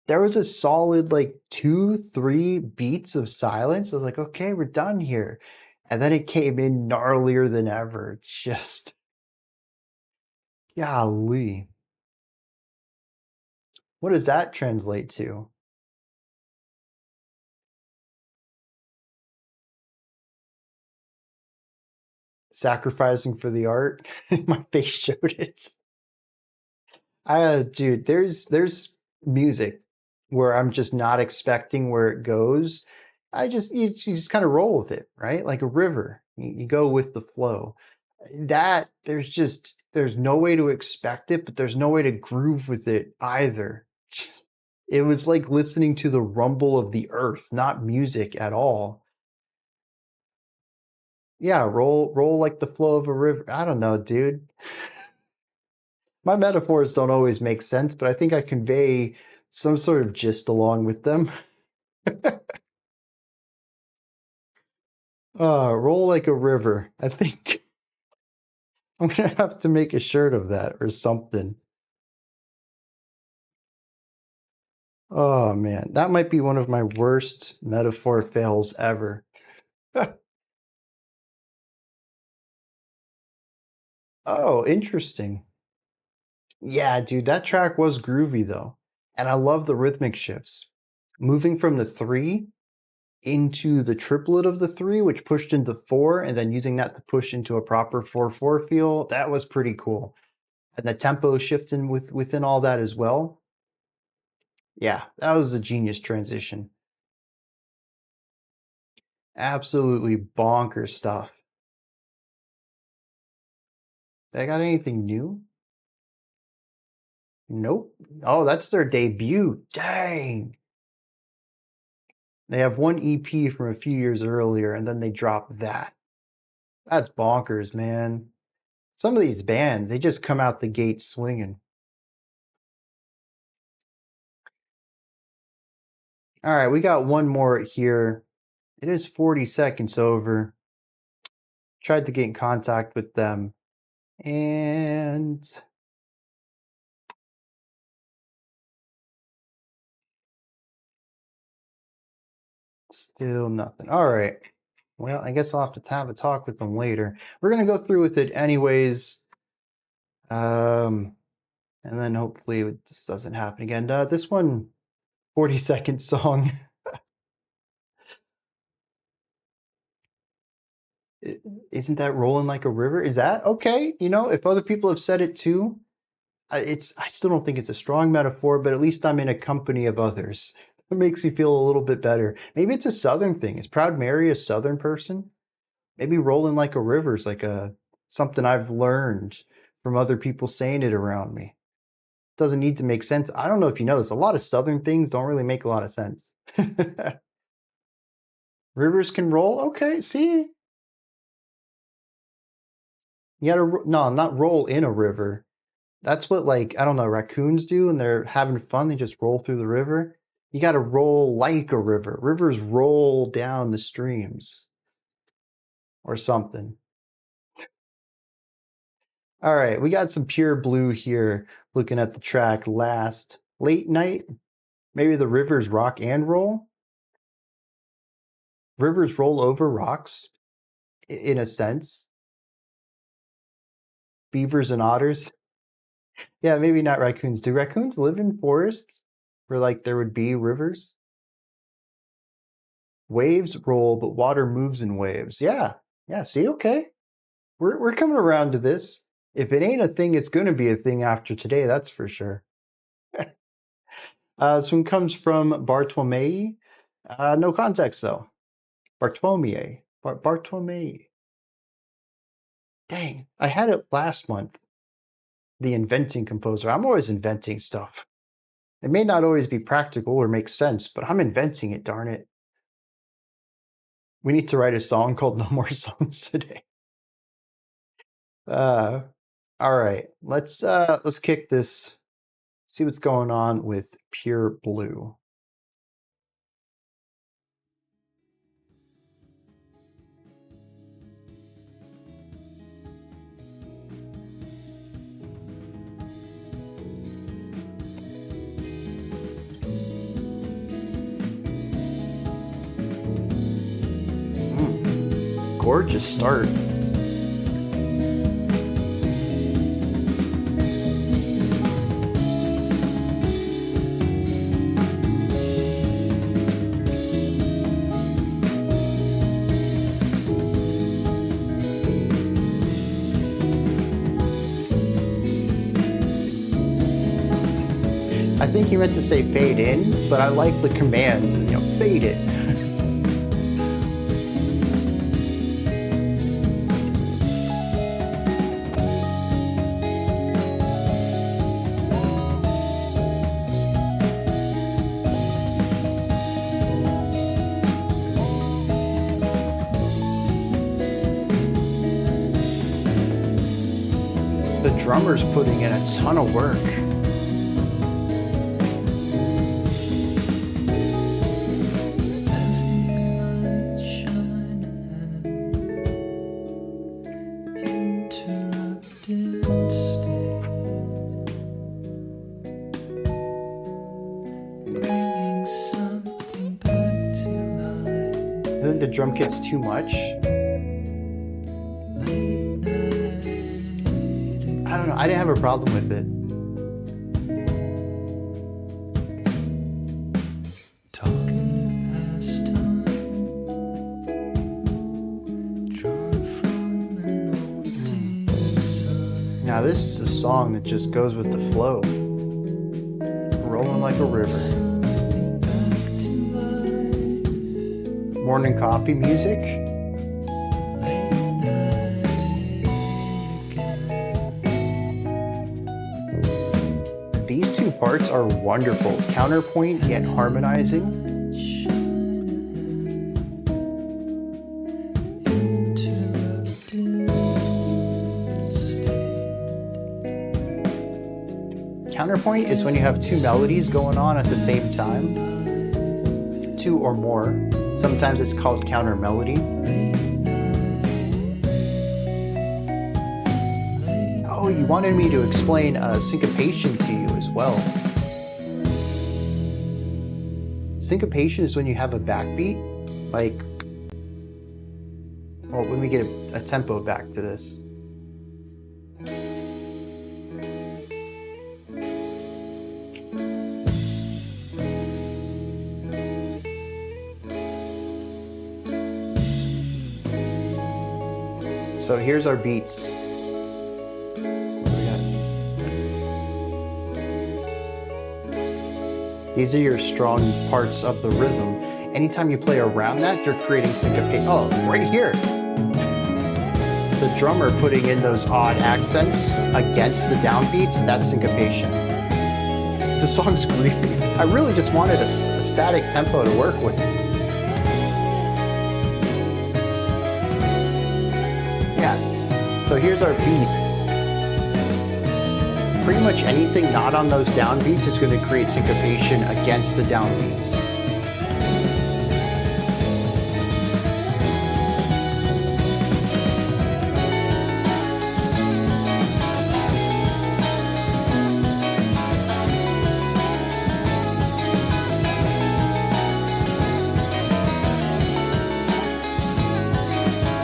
A: There was a solid like 2-3 beats of silence. I was like, okay, we're done here. And then it came in gnarlier than ever. Just golly. What does that translate to? Sacrificing for the art? My face showed it. Dude, there's music where I'm just not expecting where it goes. You just kind of roll with it, right? Like a river. You go with the flow. That there's no way to expect it, but there's no way to groove with it either. It was like listening to the rumble of the earth, not music at all. Yeah, roll like the flow of a river. I don't know, dude. My metaphors don't always make sense, but I think I convey some sort of gist along with them. Roll like a river. I think I'm gonna have to make a shirt of that or something. Oh man, that might be one of my worst metaphor fails ever. Oh, interesting. Yeah, dude, that track was groovy though. And I love the rhythmic shifts. Moving from the 3 into the triplet of the 3, which pushed into 4, and then using that to push into a proper 4/4 feel, that was pretty cool. And the tempo shifting within all that as well. Yeah, that was a genius transition. Absolutely bonkers stuff. They got anything new? Nope. Oh, that's their debut. Dang. They have one EP from a few years earlier, and then they drop that. That's bonkers, man. Some of these bands, they just come out the gate swinging. All right, we got one more here. It is 40 seconds over. Tried to get in contact with them, and still nothing. All right. Well, I guess I'll have to have a talk with them later. We're going to go through with it anyways. And then hopefully this doesn't happen again. This one, 40-second song. Isn't that rolling like a river? Is that okay? You know, if other people have said it too, I still don't think it's a strong metaphor, but at least I'm in a company of others. It makes me feel a little bit better. Maybe it's a Southern thing. Is Proud Mary a Southern person? Maybe rolling like a river is like something I've learned from other people saying it around me. Doesn't need to make sense. I don't know if you know this. A lot of Southern things don't really make a lot of sense. Rivers can roll? Okay, see? You gotta, no, not roll in a river. That's what, like, I don't know, raccoons do when they're having fun. They just roll through the river. You gotta roll like a river. Rivers roll down the streams or something. All right, we got some Pure Blue here looking at the track Last Late Night. Maybe the rivers rock and roll. Rivers roll over rocks, in a sense. Beavers and otters. Yeah, maybe not raccoons. Do raccoons live in forests where like there would be rivers? Waves roll, but water moves in waves. Yeah, see, okay. We're coming around to this. If it ain't a thing, it's going to be a thing after today, that's for sure. This one comes from Bartolomei. No context, though. Bartolomei. Bartolomei. Dang, I had it last month. The inventing composer. I'm always inventing stuff. It may not always be practical or make sense, but I'm inventing it, darn it. We need to write a song called No More Songs Today. All right, let's kick this. See what's going on with Pure Blue. Gorgeous start. I think you meant to say fade in, but I like the command, fade it. The drummer's putting in a ton of work. I think the drum kit's too much. I don't know. I didn't have a problem with it. Now this is a song that just goes with the flow. Rolling like a river. Morning coffee music. These two parts are wonderful. Counterpoint yet harmonizing. Counterpoint is when you have two melodies going on at the same time. Two or more. Sometimes it's called counter melody. Oh, you wanted me to explain syncopation to you as well. Syncopation is when you have a backbeat, like, well, when we get a tempo back to this. So here's our beats. These are your strong parts of the rhythm. Anytime you play around that, you're creating syncopation. Oh, right here. The drummer putting in those odd accents against the downbeats, that's syncopation. The song's creepy. I really just wanted a static tempo to work with. Yeah, so here's our beat. Pretty much anything not on those downbeats is going to create syncopation against the downbeats.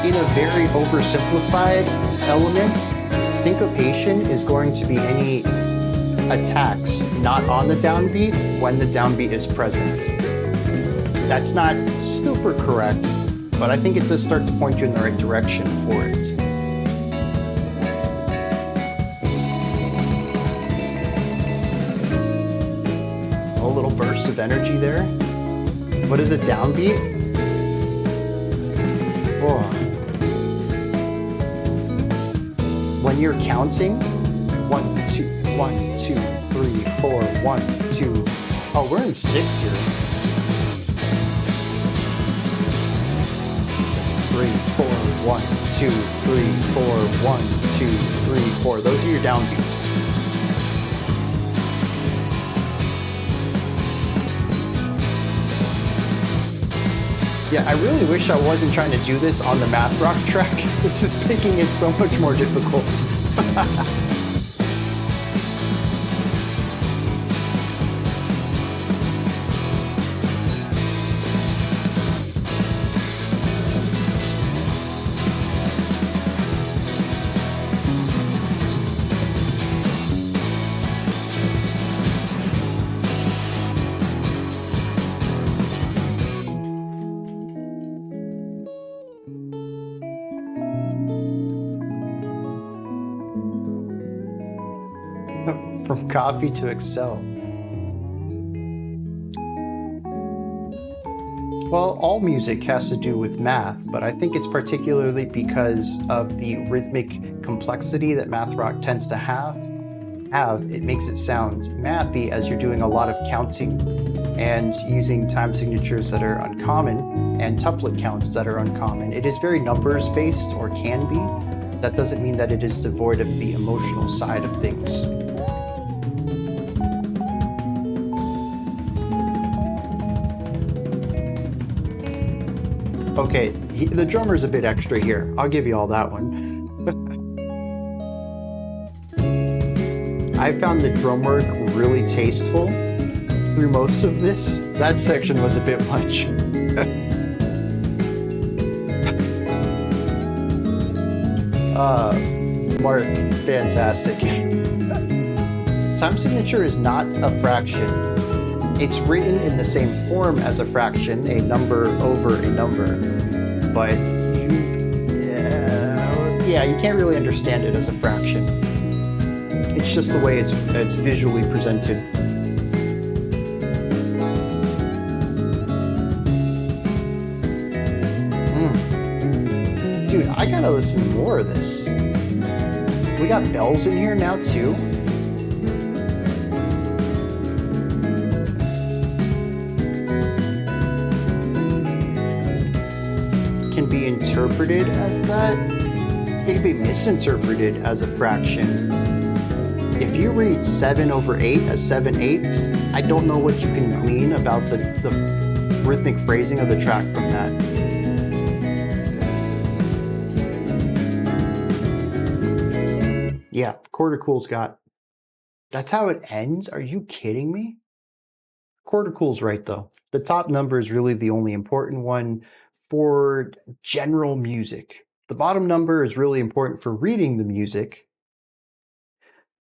A: In a very oversimplified element, syncopation is going to be any attacks not on the downbeat when the downbeat is present. That's not super correct, but I think it does start to point you in the right direction for it. A little burst of energy there. What is a downbeat? Oh. When you're counting, 1, 2, 1, 2, 3, 4, 1, 2. Oh, we're in 6 here. 3, 4, 1, 2, 3, 4, 1, 2, 3, 4. Those are your downbeats. Yeah, I really wish I wasn't trying to do this on the math rock track. This is making it so much more difficult. From coffee to Excel. Well, all music has to do with math, but I think it's particularly because of the rhythmic complexity that math rock tends to have. It makes it sound mathy as you're doing a lot of counting and using time signatures that are uncommon and tuplet counts that are uncommon. It is very numbers based, or can be. That doesn't mean that it is devoid of the emotional side of things. Okay, the drummer's a bit extra here. I'll give you all that one. I found the drum work really tasteful through most of this. That section was a bit much. Mark, fantastic. Time signature is not a fraction. It's written in the same form as a fraction, a number over a number, but you can't really understand it as a fraction. It's just the way it's visually presented. Dude, I gotta listen to more of this. We got bells in here now too. Can be interpreted as that. It can be misinterpreted as a fraction if if you read 7/8 as 7/8, I don't know what you can glean about the rhythmic phrasing of the track from that. Yeah, quarter cool's got. That's how it ends? Are you kidding me? Quarter cool's right though. The top number is really the only important one for general music. The bottom number is really important for reading the music,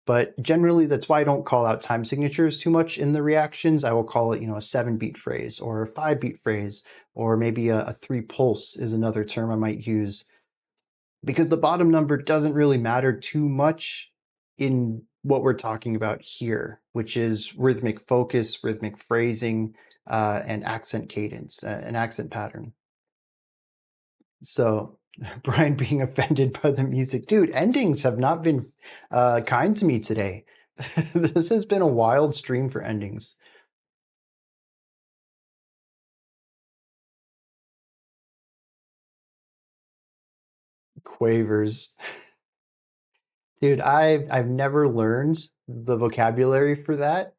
A: but generally that's why I don't call out time signatures too much in the reactions. I will call it, a 7-beat phrase or a 5-beat phrase, or maybe a 3-pulse is another term I might use, because the bottom number doesn't really matter too much in what we're talking about here, which is rhythmic focus, rhythmic phrasing, and accent cadence, an accent pattern. So Brian being offended by the music. Dude, endings have not been kind to me today. This has been a wild stream for endings. Quavers. Dude, I've never learned the vocabulary for that.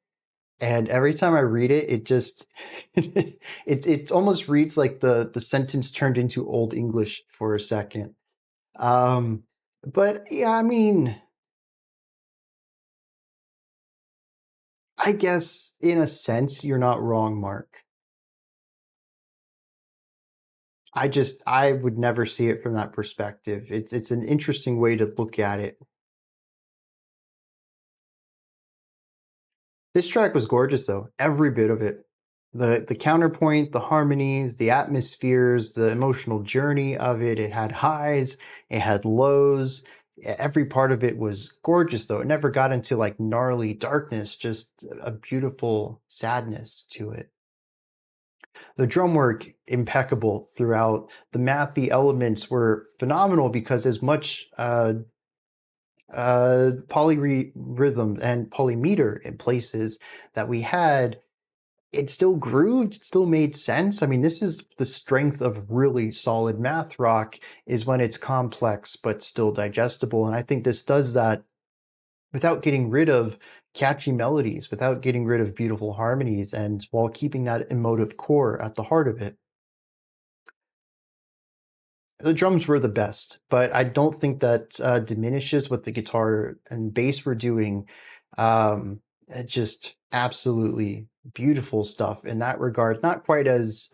A: And every time I read it, it just it almost reads like the sentence turned into Old English for a second. But yeah, I mean, I guess in a sense you're not wrong, Mark. I would never see it from that perspective. It's an interesting way to look at it. This track was gorgeous though, every bit of it. The counterpoint, the harmonies, the atmospheres, the emotional journey of it. It had highs, it had lows. Every part of it was gorgeous though. It never got into like gnarly darkness, just a beautiful sadness to it. The drum work, impeccable throughout. The mathy elements were phenomenal because as much polyrhythm and polymeter in places that we had, it still grooved, it still made sense. I mean, this is the strength of really solid math rock, is when it's complex but still digestible. And I think this does that without getting rid of catchy melodies, without getting rid of beautiful harmonies, and while keeping that emotive core at the heart of it. The drums were the best, but I don't think that diminishes what the guitar and bass were doing. Just absolutely beautiful stuff in that regard. Not quite as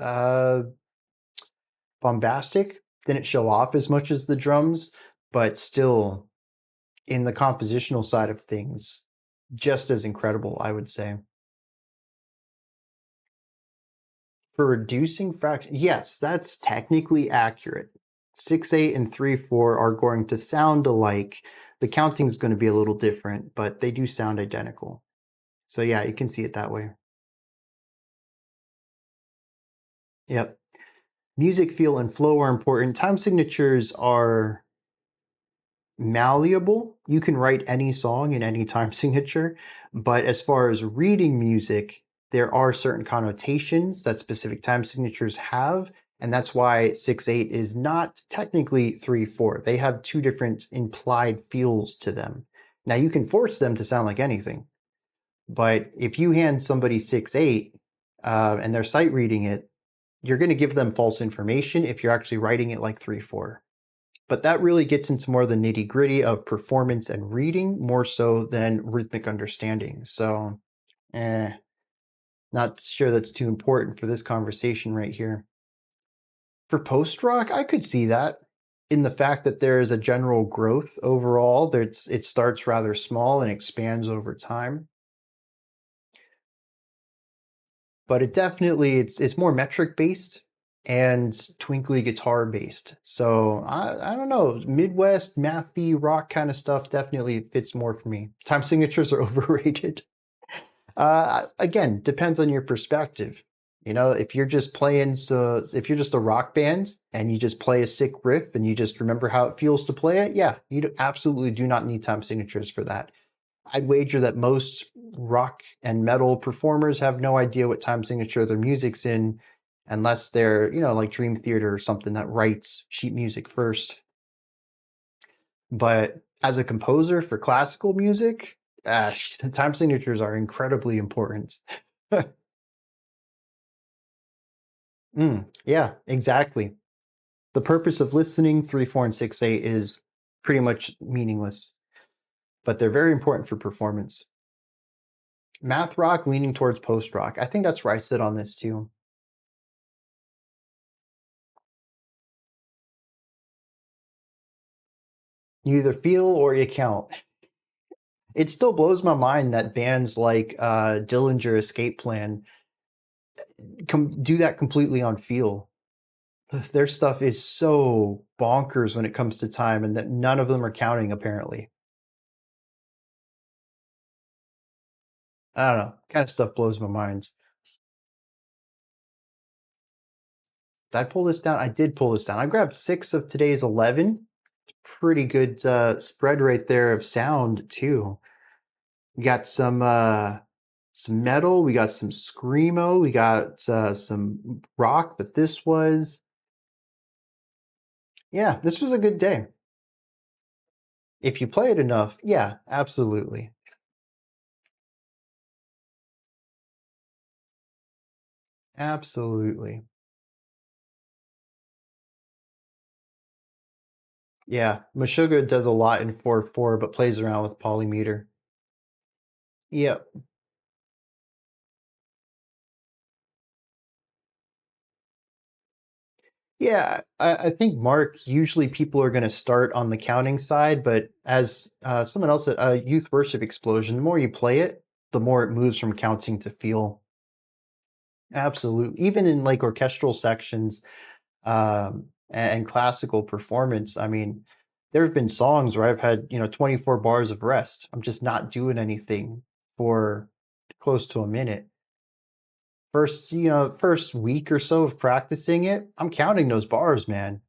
A: bombastic, didn't show off as much as the drums, but still in the compositional side of things, just as incredible, I would say. For reducing fraction, yes, that's technically accurate. 6/8 and 3/4 are going to sound alike. The counting is going to be a little different, but they do sound identical. So yeah, you can see it that way. Yep. Music feel and flow are important. Time signatures are malleable. You can write any song in any time signature, but as far as reading music, there are certain connotations that specific time signatures have, and that's why 6/8 is not technically 3/4. They have two different implied feels to them. Now you can force them to sound like anything, but if you hand somebody 6/8 and they're sight reading it, you're going to give them false information if you're actually writing it like 3/4. But that really gets into more the nitty gritty of performance and reading, more so than rhythmic understanding. So, not sure that's too important for this conversation right here. For post rock, I could see that in the fact that there is a general growth overall. It starts rather small and expands over time. But it definitely it's more metric based and twinkly guitar based. So I don't know, Midwest mathy rock kind of stuff definitely fits more for me. Time signatures are overrated. Again, depends on your perspective. If you're just if you're just a rock band and you just play a sick riff and you just remember how it feels to play it, yeah, you absolutely do not need time signatures for that. I'd wager that most rock and metal performers have no idea what time signature their music's in, unless they're, like Dream Theater or something that writes sheet music first. But as a composer for classical music, Time signatures are incredibly important. Yeah, exactly. The purpose of listening 3, 4, and 6/8 is pretty much meaningless, but they're very important for performance. Math rock leaning towards post rock. I think that's where I sit on this too. You either feel or you count. It still blows my mind that bands like Dillinger Escape Plan do that completely on feel. Their stuff is so bonkers when it comes to time, and that none of them are counting apparently. I don't know. Kind of stuff blows my mind. Did I pull this down? I did pull this down. I grabbed 6 of today's 11. Pretty good spread right there of sound too. We got some metal. We got some screamo. We got some rock. That this was. Yeah, this was a good day. If you play it enough, yeah, absolutely. Absolutely. Yeah, Meshuggah does a lot in 4/4, but plays around with polymeter. Yep. Yeah, I think Mark, usually people are going to start on the counting side, but as someone else said, Youth Worship Explosion, the more you play it, the more it moves from counting to feel. Absolutely. Even in like orchestral sections and classical performance, I mean, there have been songs where I've had, 24 bars of rest. I'm just not doing anything for close to a minute. First week or so of practicing it, I'm counting those bars, man.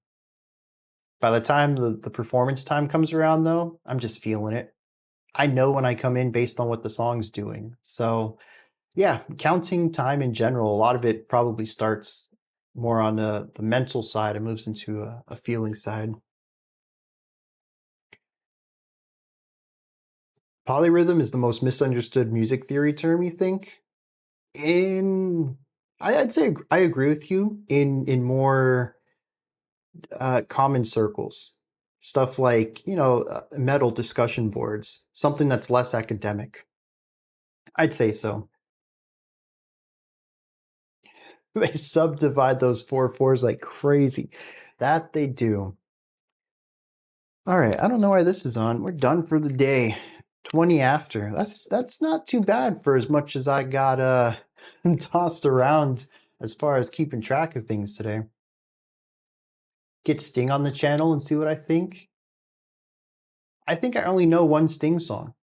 A: By the time the performance time comes around, though, I'm just feeling it. I know when I come in based on what the song's doing. So, yeah, counting time in general, a lot of it probably starts more on the mental side and moves into a feeling side. Polyrhythm is the most misunderstood music theory term, you think? In I'd say I agree with you in more common circles, stuff like metal discussion boards, something that's less academic. I'd say so. They subdivide those 4/4s like crazy. That they do. All right, I don't know why this is on. We're done for the day. 20 after. That's not too bad for as much as I got tossed around as far as keeping track of things today. Get Sting on the channel and see what I think. I think I only know one Sting song.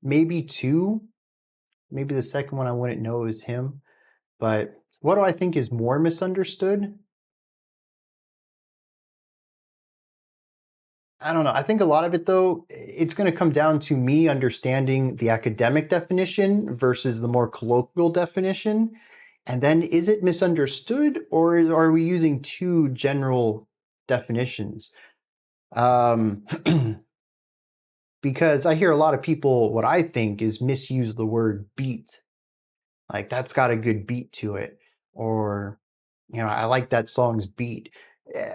A: Maybe 2. Maybe the second one I wouldn't know is him. But what do I think is more misunderstood? I don't know. I think a lot of it, though, it's going to come down to me understanding the academic definition versus the more colloquial definition. And then is it misunderstood, or are we using two general definitions? Because I hear a lot of people, what I think is misuse the word beat. Like, that's got a good beat to it. Or, I like that song's beat.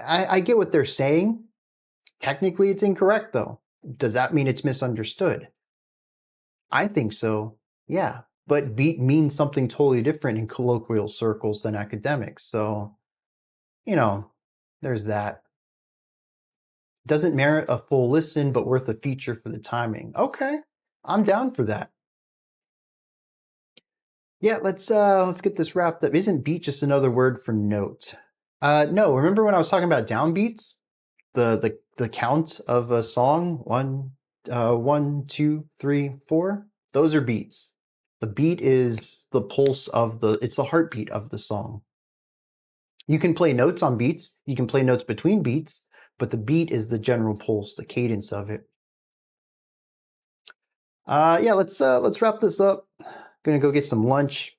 A: I get what they're saying. Technically, it's incorrect, though. Does that mean it's misunderstood? I think so, yeah. But beat means something totally different in colloquial circles than academics. So, there's that. Doesn't merit a full listen, but worth a feature for the timing. Okay, I'm down for that. Yeah, let's get this wrapped up. Isn't beat just another word for note? No. Remember when I was talking about downbeats? The count of a song, 1, 2, 3, 4. Those are beats. The beat is the pulse it's the heartbeat of the song. You can play notes on beats. You can play notes between beats, but the beat is the general pulse, the cadence of it. Yeah, let's wrap this up. Gonna go get some lunch.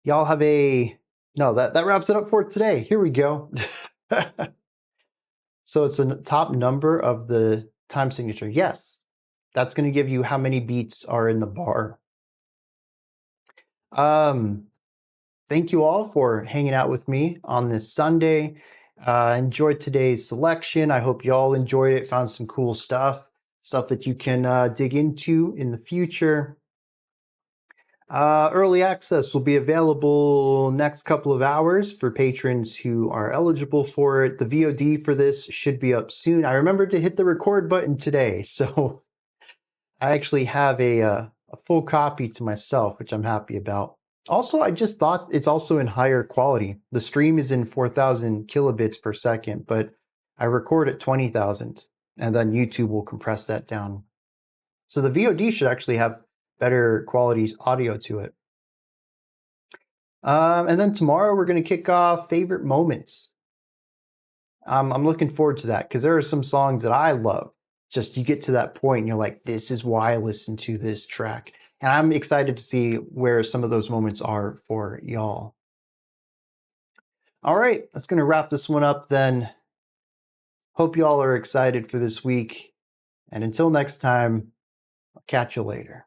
A: Y'all have that wraps it up for today. Here we go. So it's the top number of the time signature. Yes. That's going to give you how many beats are in the bar. Thank you all for hanging out with me on this Sunday. Enjoyed today's selection. I hope you all enjoyed it, found some cool stuff that you can dig into in the future. Early access will be available next couple of hours for patrons who are eligible for it. The VOD for this should be up soon. I remembered to hit the record button today, so I actually have a full copy to myself, which I'm happy about. Also, I just thought it's also in higher quality. The stream is in 4,000 kilobits per second, but I record at 20,000, and then YouTube will compress that down. So the VOD should actually have better quality audio to it. And then tomorrow we're going to kick off favorite moments. I'm looking forward to that because there are some songs that I love. Just you get to that point and you're like, this is why I listen to this track. And I'm excited to see where some of those moments are for y'all. All right, that's going to wrap this one up then. Hope y'all are excited for this week. And until next time, I'll catch you later.